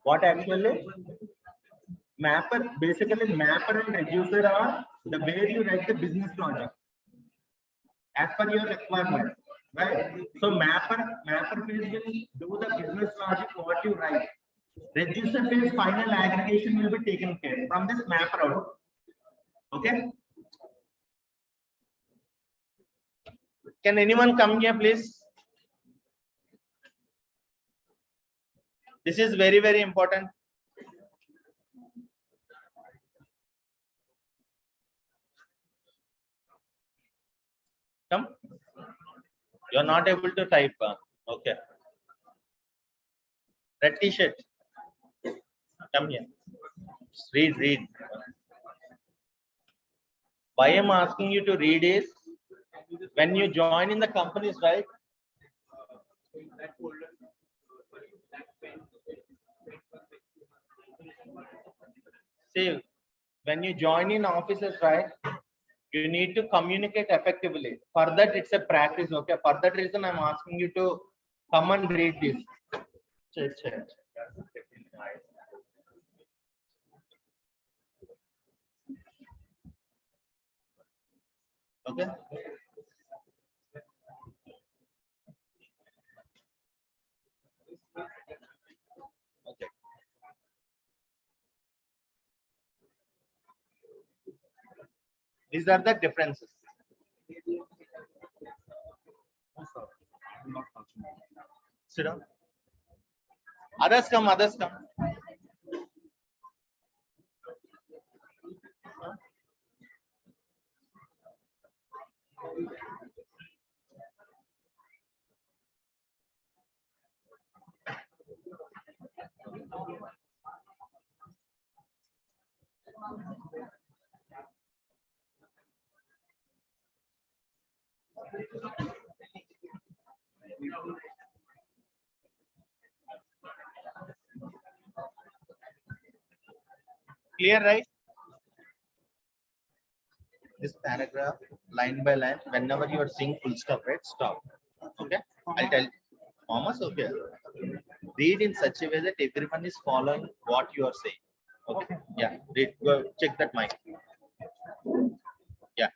What actually? Mapper, basically mapper and reducer are the way you write the business logic as per your requirement, right? So mapper phase will do the business logic what you write. Reducer phase final aggregation will be taken care from this mapper out. Okay. Can anyone come here, please? This is very, very important. Come. You are not able to type. Okay. Red T-shirt. Come here. Read. Why I'm asking you to read is when you join in the companies, right? See, when you join in offices, right? You need to communicate effectively. For that, it's a practice. Okay. For that reason, I'm asking you to come and read this. Check. Okay. These are the differences. Sit down. Others come, others come. Clear, right? This paragraph, line by line, whenever you are seeing full stop, right? Stop. Okay? I'll tell Thomas, okay. Read in such a way that everyone is following what you are saying. Okay? Yeah. Read. Go check that mic. Yeah.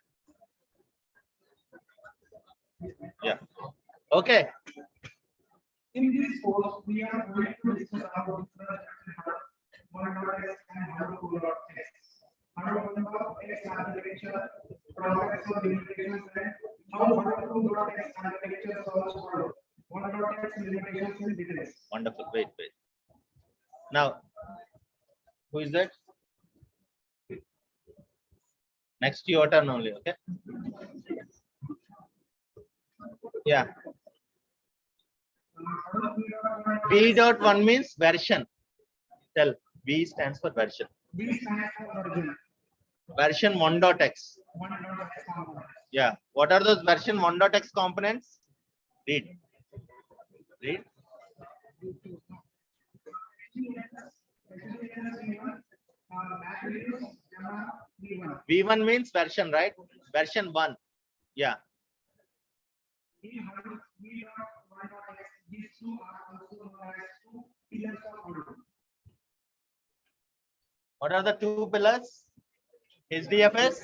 Yeah. Okay. In this course, we are going to discuss about one.x and how2.x. How1.x architecture, drawbacks or limitations, and how how2.x architecture solves for one.x limitations and details. Wonderful. Wait. Now, who is that? Next your turn only, okay? Yeah. V.1 means version. Tell. V stands for version. V stands for version. Version 1.x. 1.x components. Yeah. What are those version 1.x components? Read. Read. V1 means version, right? Version 1. Yeah. These two are also known as two pillars of Hadoop. What are the two pillars? HDFS,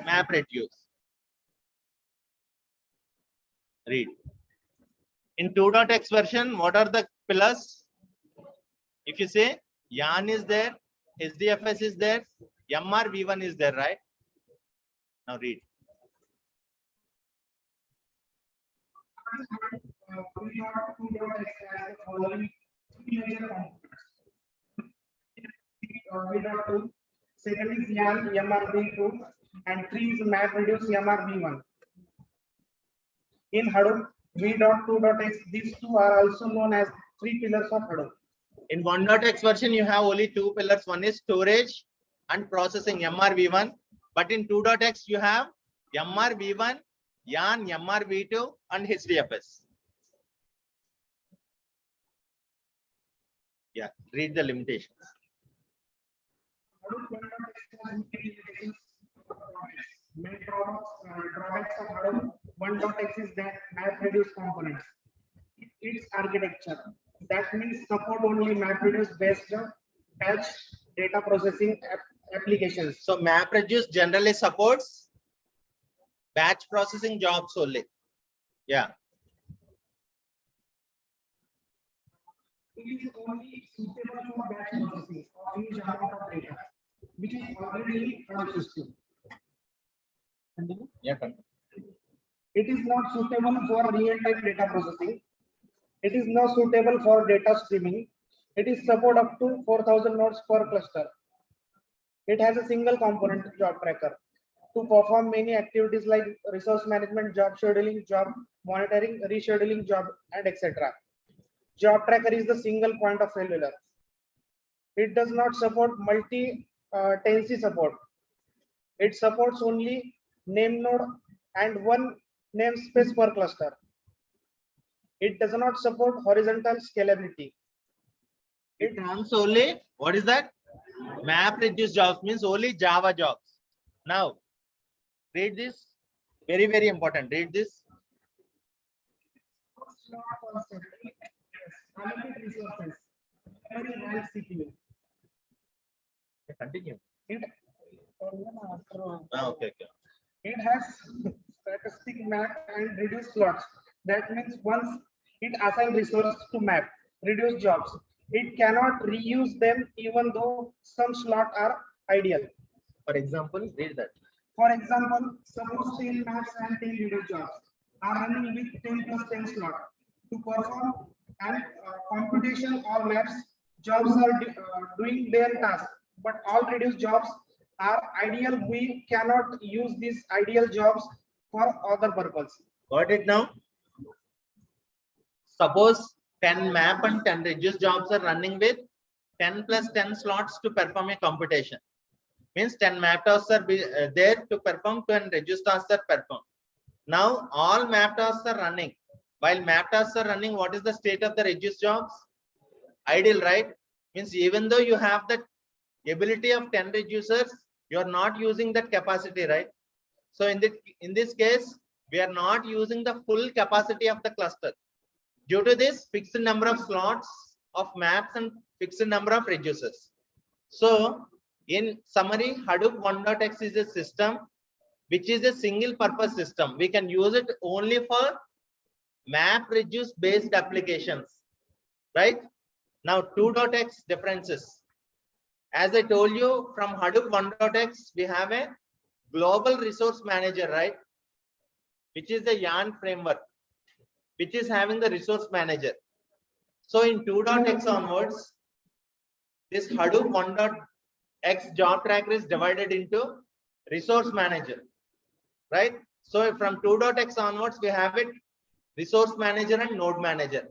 MapReduce. Read. In 2.x version, what are the pillars? If you say yarn is there, HDFS is there, MRV1 is there, right? Now read. V.2.x has the following three major components. V.2, second is yarn MRV2, and three is MapReduce MRV1. In Hadoop, V.2.x, these two are also known as three pillars of Hadoop. In 1.x version, you have only two pillars. One is storage and processing, MRV1. But in 2.x, you have MRV1, yarn, MRV2, and HDFS. Yeah, read the limitations. Hadoop 1.x has many limitations. Main drawbacks of Hadoop 1.x is that MapReduce components. Its architecture. That means support only MapReduce based batch data processing applications. So MapReduce generally supports batch processing jobs only. Yeah. It is only suitable for batch processing of huge amount of data, which is already in Hadoop system. Yeah. It is not suitable for real-time data processing. It is not suitable for data streaming. It is support up to 4,000 nodes per cluster. It has a single component job tracker to perform many activities like resource management, job scheduling, job monitoring, rescheduling job, and etc. Job tracker is the single point of failure. It does not support multi-tenancy support. It supports only name node and one namespace per cluster. It does not support horizontal scalability. It runs only, what is that? MapReduce jobs means only Java jobs. Now, read this. Very, very important. Read this. Allocate resources. Memory and CPU. Continue. It, Okay. it has statistic map and reduce slots. That means once it assigns resources to map, reduce jobs, it cannot reuse them even though some slots are ideal. For example, read that. For example, suppose 10 maps and 10 video jobs are running with 10 plus 10 slot to perform and computation or maps jobs are doing their task, but all reduced jobs are ideal. We cannot use these ideal jobs for other purpose. Got it now? Suppose 10 map and 10 reduced jobs are running with 10 plus 10 slots to perform a computation. Means 10 map tasks are there to perform, 10 reduced tasks are performed. Now all map tasks are running. While map tasks are running, what is the state of the reduced jobs? Ideal, right? Means even though you have the ability of 10 reducers, you are not using that capacity, right? So in this case, we are not using the full capacity of the cluster. Due to this fixed number of slots of maps and fixed number of reducers. So in summary, Hadoop 1.x is a system which is a single purpose system. We can use it only for map reduce based applications, right? Now 2.x differences. As I told you, from Hadoop 1.x, we have a global resource manager, right? Which is the YARN framework, which is having the resource manager. So in 2.x onwards, this Hadoop 1.x job tracker is divided into resource manager, right? So from 2.x onwards, we have it resource manager and node manager.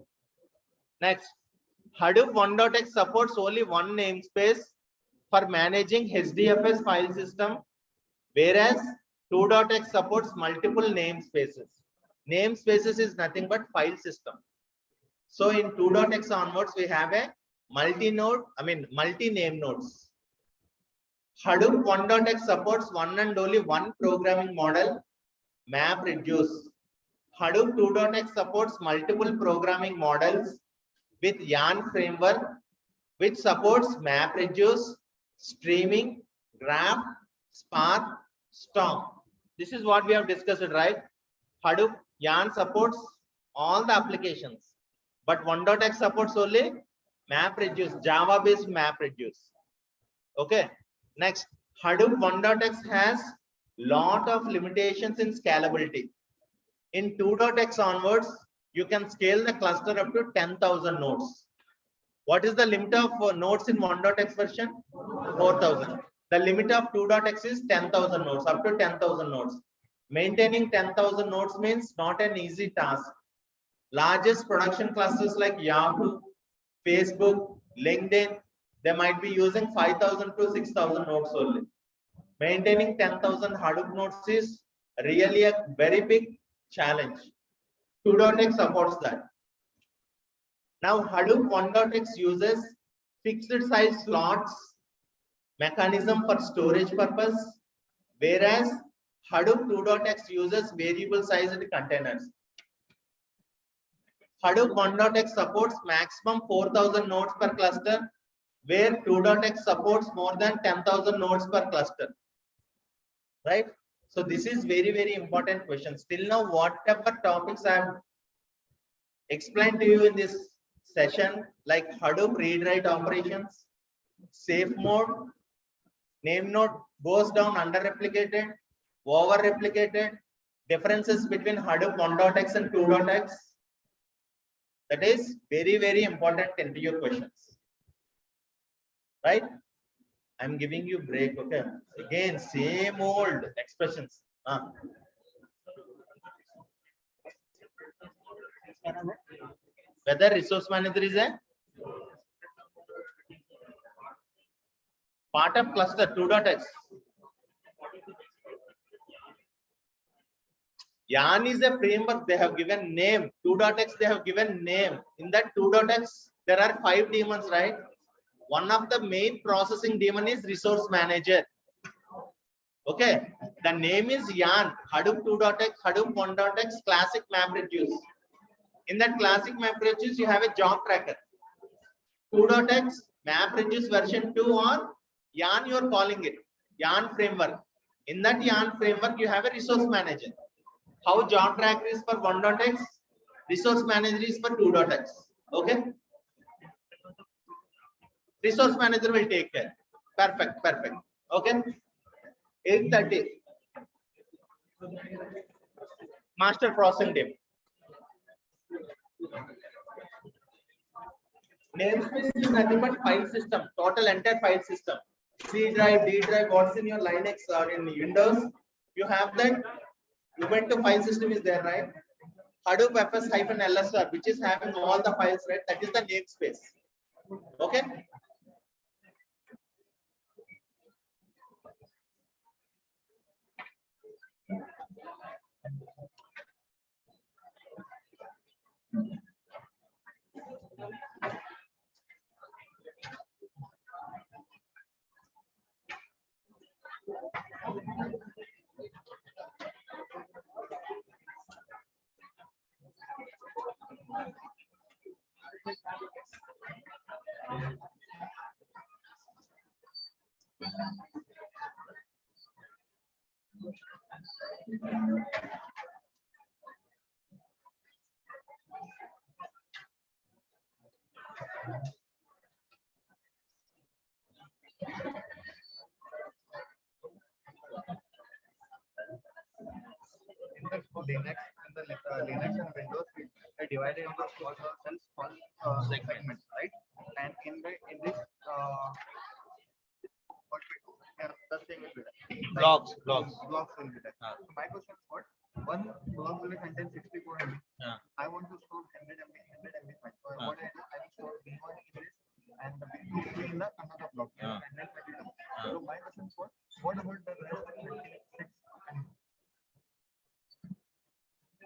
Next, Hadoop 1.x supports only one namespace for managing HDFS file system, whereas 2.x supports multiple namespaces. Namespaces is nothing but file system. So in 2.x onwards, we have a multi-name nodes. Hadoop 1.x supports one and only one programming model, MapReduce. Hadoop 2.x supports multiple programming models with YARN framework, which supports MapReduce, streaming, graph, Spark, Storm. This is what we have discussed, right? Hadoop YARN supports all the applications, but 1.x supports only MapReduce, Java-based MapReduce. Okay. Next, Hadoop 1.x has lot of limitations in scalability. In 2.x onwards, you can scale the cluster up to 10,000 nodes. What is the limit of nodes in 1.x version? 4,000. The limit of 2.x is 10,000 nodes, up to 10,000 nodes. Maintaining 10,000 nodes means not an easy task. Largest production clusters like Yahoo, Facebook, LinkedIn, they might be using 5,000 to 6,000 nodes only. Maintaining 10,000 Hadoop nodes is really a very big challenge. 2.x supports that. Now Hadoop 1.x uses fixed size slots mechanism for storage purpose, whereas Hadoop 2.x uses variable sized containers. Hadoop 1.x supports maximum 4,000 nodes per cluster, where 2.x supports more than 10,000 nodes per cluster. Right? So this is very, very important question. Still now, whatever topics I have explained to you in this session, like Hadoop read-write operations, safe mode, name node goes down under replicated, over replicated, differences between Hadoop 1.x and 2.x. That is very, very important into your questions. Right? I'm giving you break, okay? Again, same old expressions. Whether resource manager is a part of cluster 2.x. YARN is a framework, they have given name. 2.x, they have given name. In that 2.x, there are 5 daemons, right? One of the main processing daemon is resource manager. Okay, the name is YARN, Hadoop 2.x, Hadoop 1.x, classic MapReduce. In that classic MapReduce, you have a job tracker. 2.x, MapReduce version 2 or YARN, you are calling it, YARN framework. In that YARN framework, you have a resource manager. How job tracker is for 1.x, resource manager is for 2.x. Okay. Resource manager will take care. Perfect, perfect. Okay. 8:30. Master processing team. Namespace is nothing but file system, total entire file system. C drive, D drive, what's in your Linux or in Windows, you have that Ubuntu file system is there, right? Hadoop FS-LSR, which is having all the files, right? That is the namespace. Okay. Linux and Windows are divided into small cells, small segments, right? And in this what we do, the same will be there. Blocks. Blocks will be there. So my question is what? One block will contain 64 MB. I want to store 100 MB, 100 MB file. So what I do, I will store B1 in this and the B2 will be in the another block. And then 22. So my question is what? What about the rest of 26 MB?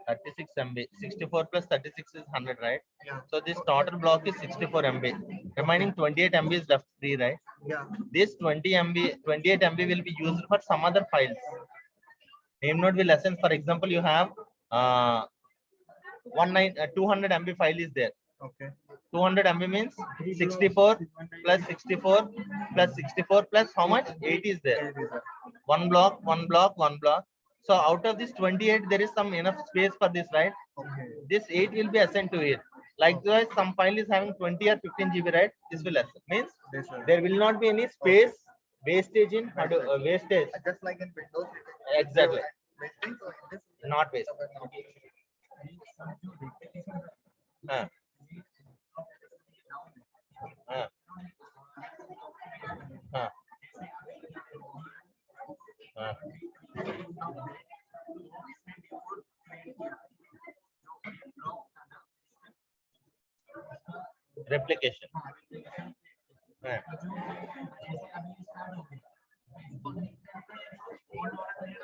36 MB. 64 plus 36 is 100, right? Yeah. So this total block is 64 MB. Remaining 28 MB is left free, right? Yeah. This 28 MB will be used for some other files. Name node will assign, for example, you have 200 MB file is there. Okay. 200 MB means 64 plus 64 plus 64 plus how much? 8 is there. One block. So out of this 28, there is some enough space for this, right? Okay. This 8 will be assigned to it. Likewise, some file is having 20 or 15 GB, right? This will assign. Means there will not be any space wastage in wastage. Just like in Windows. Exactly. Wasting, so in this Not waste. Uh. Replication.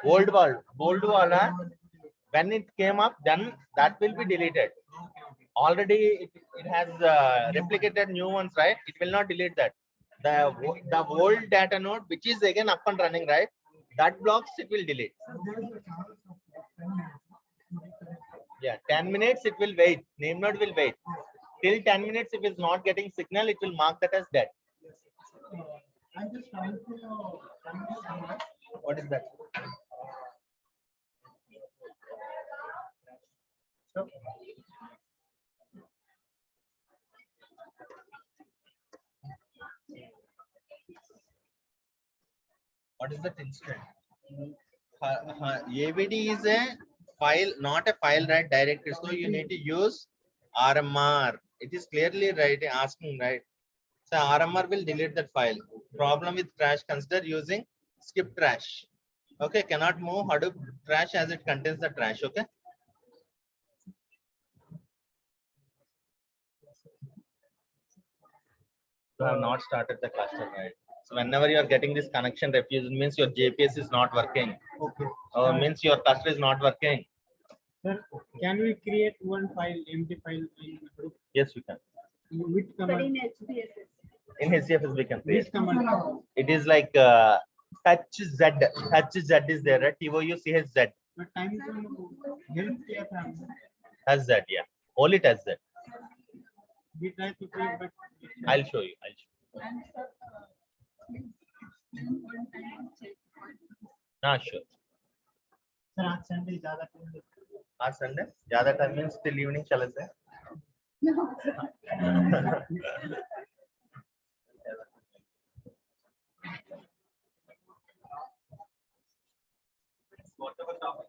Old wall, when it came up, then that will be deleted. Already it has replicated new ones, right? It will not delete that. The old data node, which is again up and running, right? That blocks it will delete. Yeah, 10 minutes it will wait. Name node will wait. Till 10 minutes, if it's not getting signal, it will mark that as dead. I'm just trying to. What is that? So, what is that instance? AVD is a file, not a file write directory. So you need to use RMR. It is clearly asking, right? So RMR will delete that file. Problem with trash, consider using skip trash. Okay, cannot move Hadoop trash as it contains the trash. Okay. You have not started the cluster, right? So whenever you are getting this connection refused, means your JPS is not working. Okay. Means your cluster is not working. Sir, can we create one file, empty file in group? Yes, we can. Which But command? in HDFS. In HCFS, we can create. Which command? It is like touch Z. Touch Z is there, right? TOUCHZ. But time zone help KFM. Has Z, yeah. Only touch Z. We try to create, but I'll show you. And sir, please one time check. Sure. sir, on Sunday ज़्यादा time आज Sunday ज़्यादा time means till evening चले से. No. Whatever topic.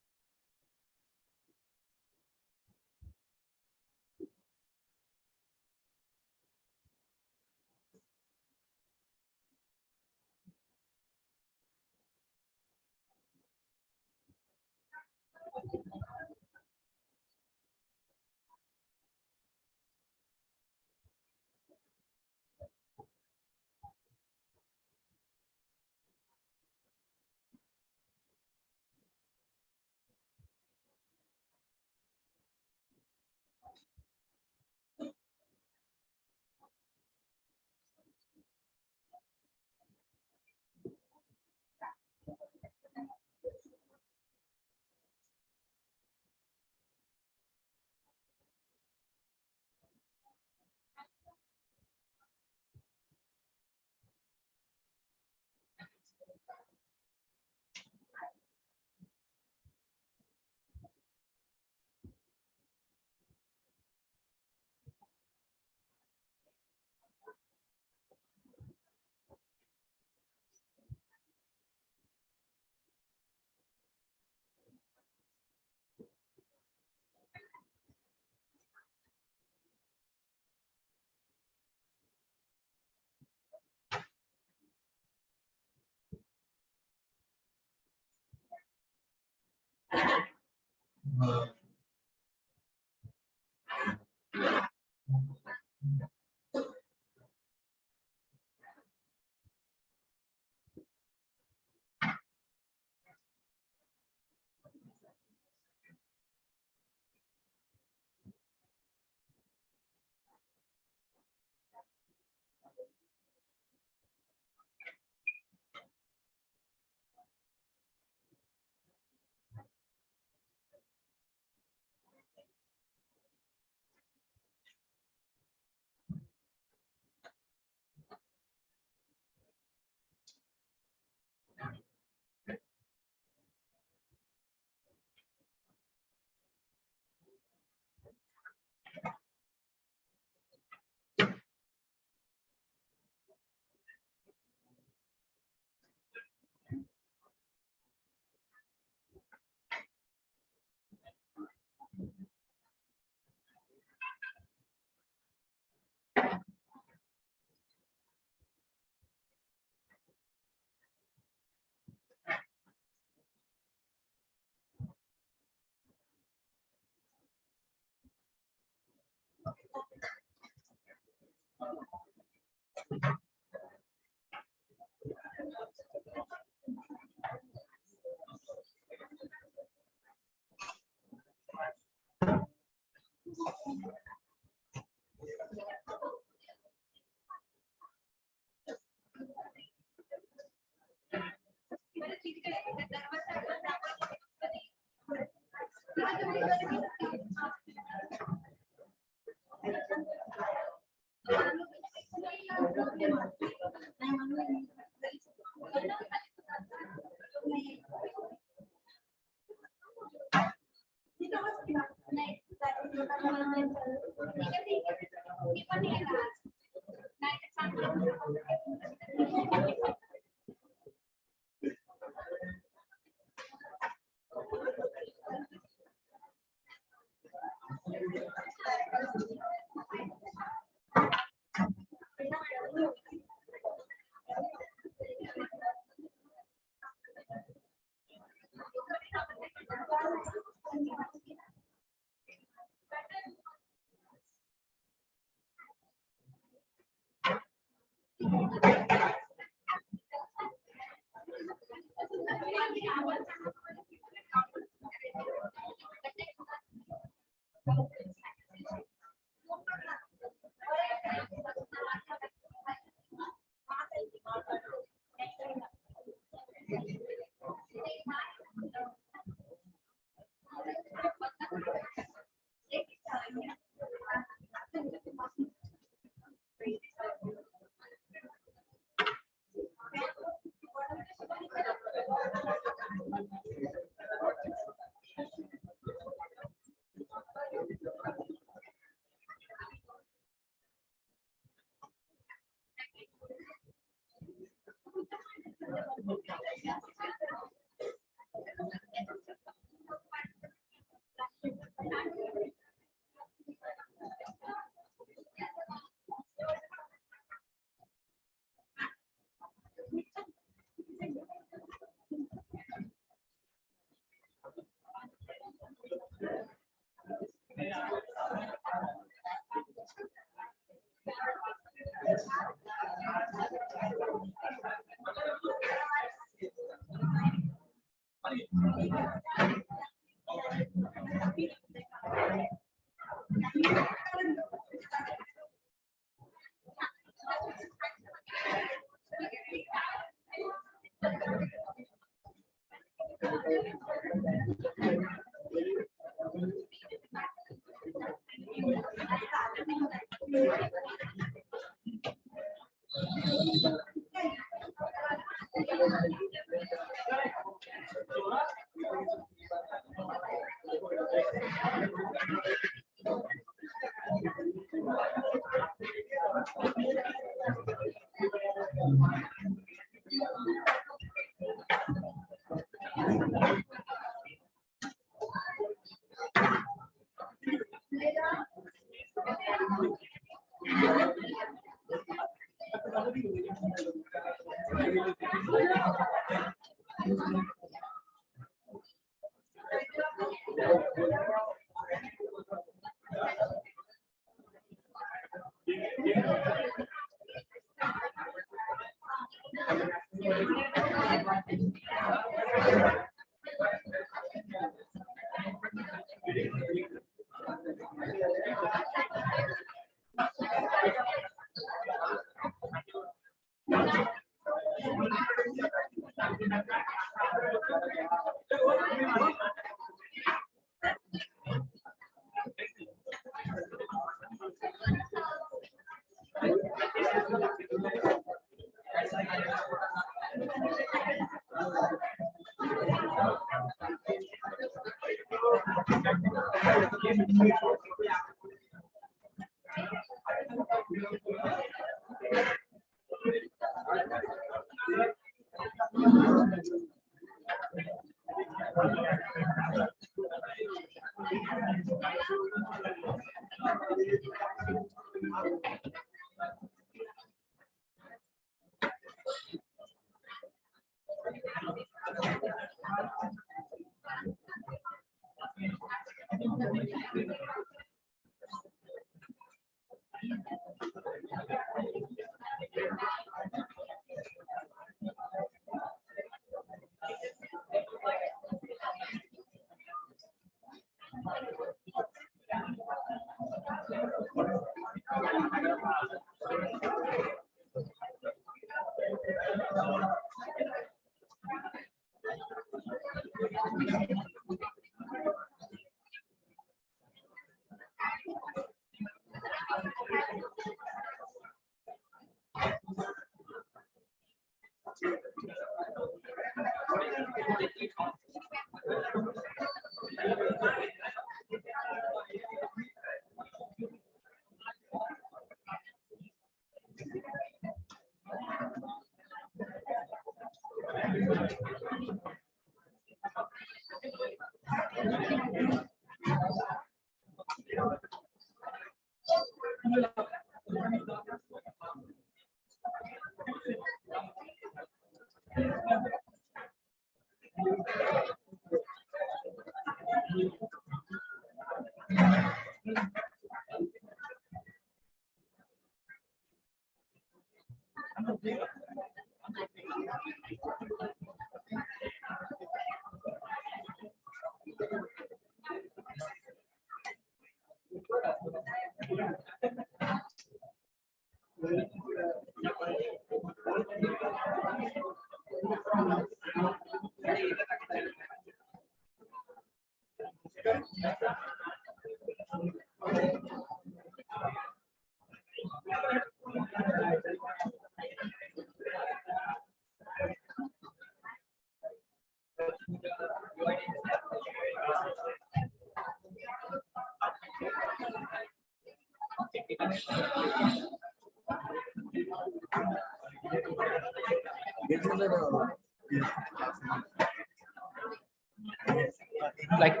Like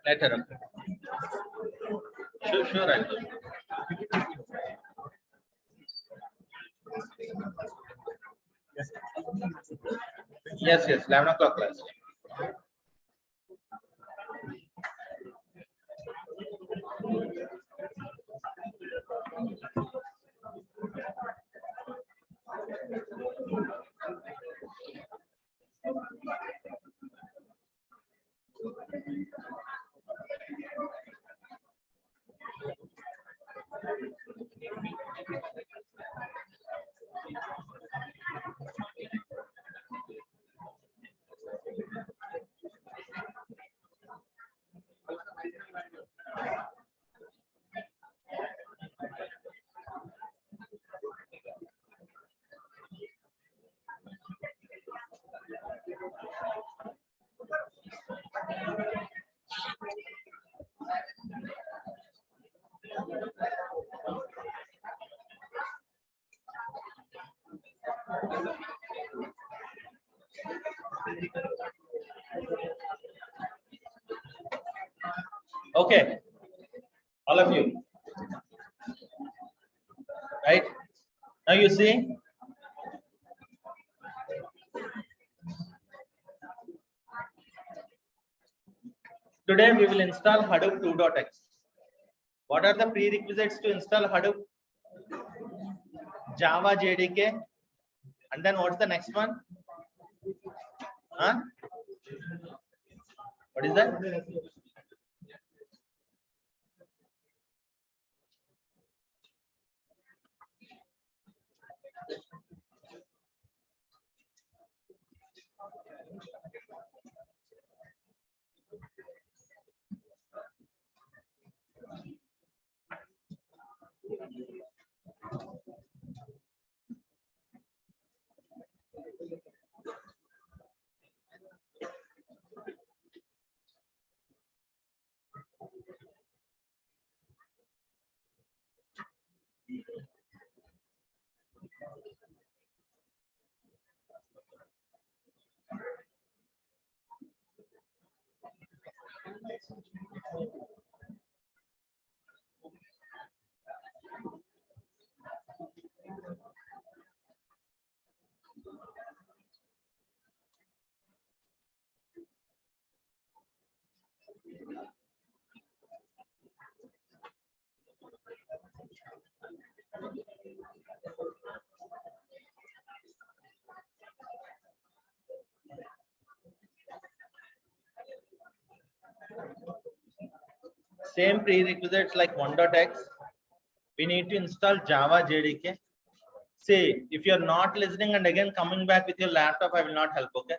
later. Sure, I'll do. Yes, 11 o'clock class. Okay, all of you. Right? Now you see. Today we will install Hadoop 2.x. What are the prerequisites to install Hadoop? Java JDK. And then what's the next one? Huh? What is that? Same prerequisites like 1.x. We need to install Java JDK. See, if you're not listening and again coming back with your laptop, I will not help. Okay.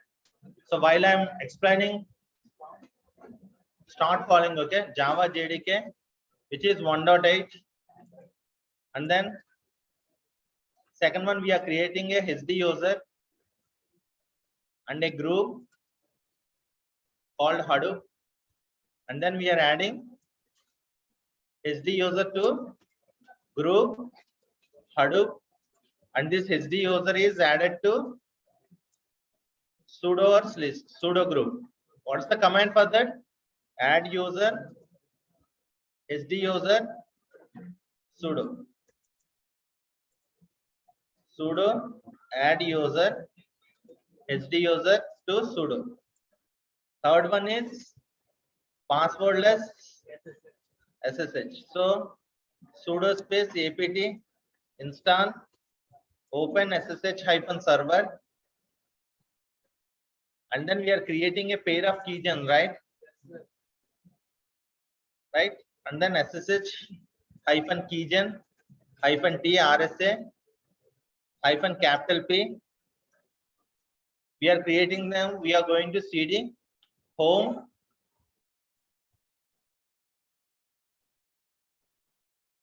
So while I'm explaining, start following. Okay. Java JDK, which is 1.8. And then second one, we are creating a HD user and a group called Hadoop. And then we are adding HD user to group Hadoop. And this HD user is added to sudo or list, sudo group. What's the command for that? Add user, HD user, sudo. Sudo add user, HD user to sudo. Third one is passwordless SSH. So sudo space apt install open SSH-server, and then we are creating a pair of keygen, right? Right, and then SSH-keygen -t RSA -P. We are creating them. We are going to cd home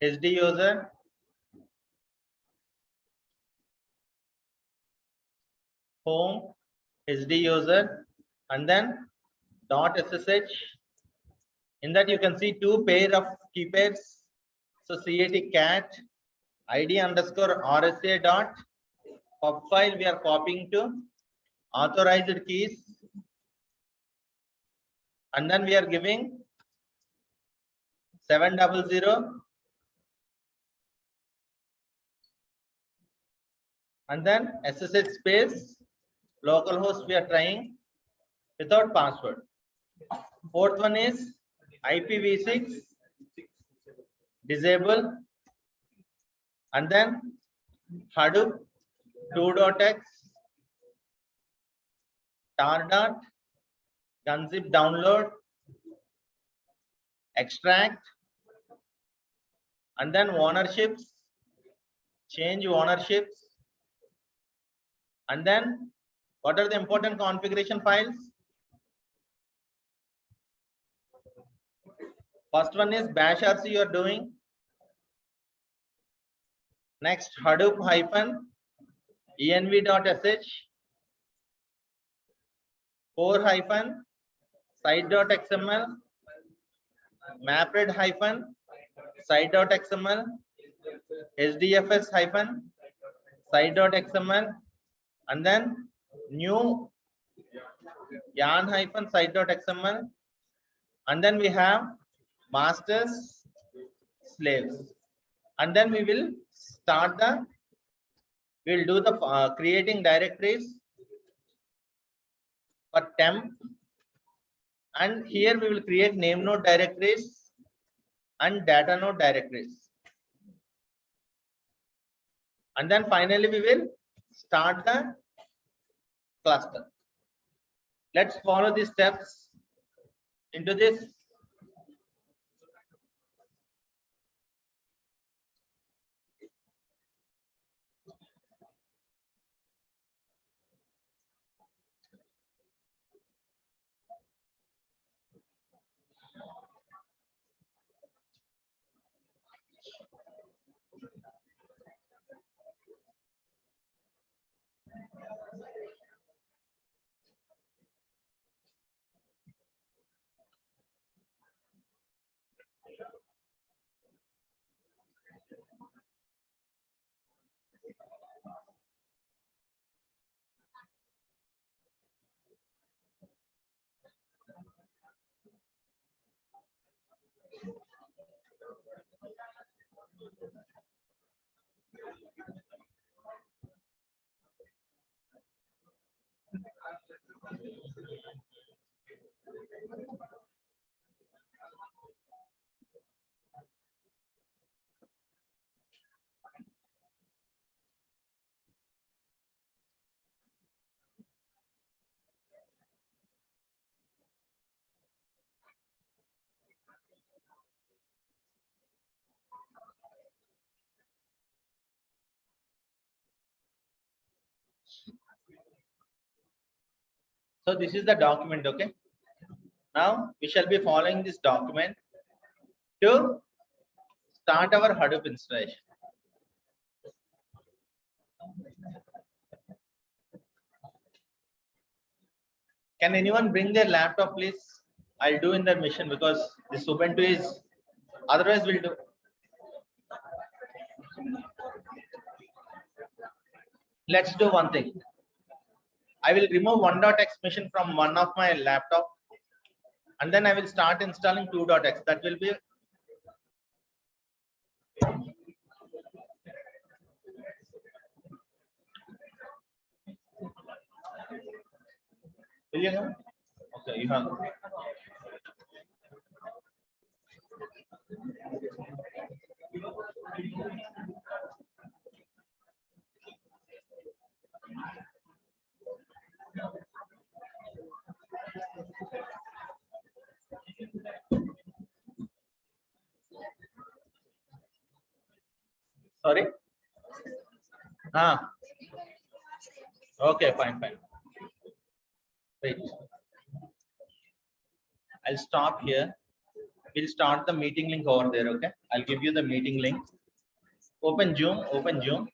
HD user home HD user and then .ssh. In that you can see two pair of key pairs. So cat id underscore RSA dot pub file we are copying to authorized keys, and then we are giving 700, and then SSH space localhost we are trying without password. Fourth one is IPv6 disable, and then Hadoop 2.x tar dot gunzip download extract, and then ownerships, change ownerships, and then what are the important configuration files? First one is bash rc you are doing. Next Hadoop hyphen env.sh 4 hyphen site.xml mapped hyphen site.xml hdfs hyphen site.xml, and then new yarn hyphen site.xml, and then we have masters slaves, and then we will start the we'll do the creating directories for temp, and here we will create name node directories and data node directories, and then finally we will start the cluster. Let's follow these steps into this. So this is the document, okay? Now we shall be following this document to start our Hadoop installation. Can anyone bring their laptop, please? I'll do in the mission because this Ubuntu is, otherwise we'll do. Let's do one thing. I will remove 1.x machine from one of my laptop, and then I will start installing 2.x. That will be will you know? Okay, you have. Sorry. Ah. Okay, fine. Wait. I'll stop here. We'll start the meeting link over there. Okay. I'll give you the meeting link. Open Zoom.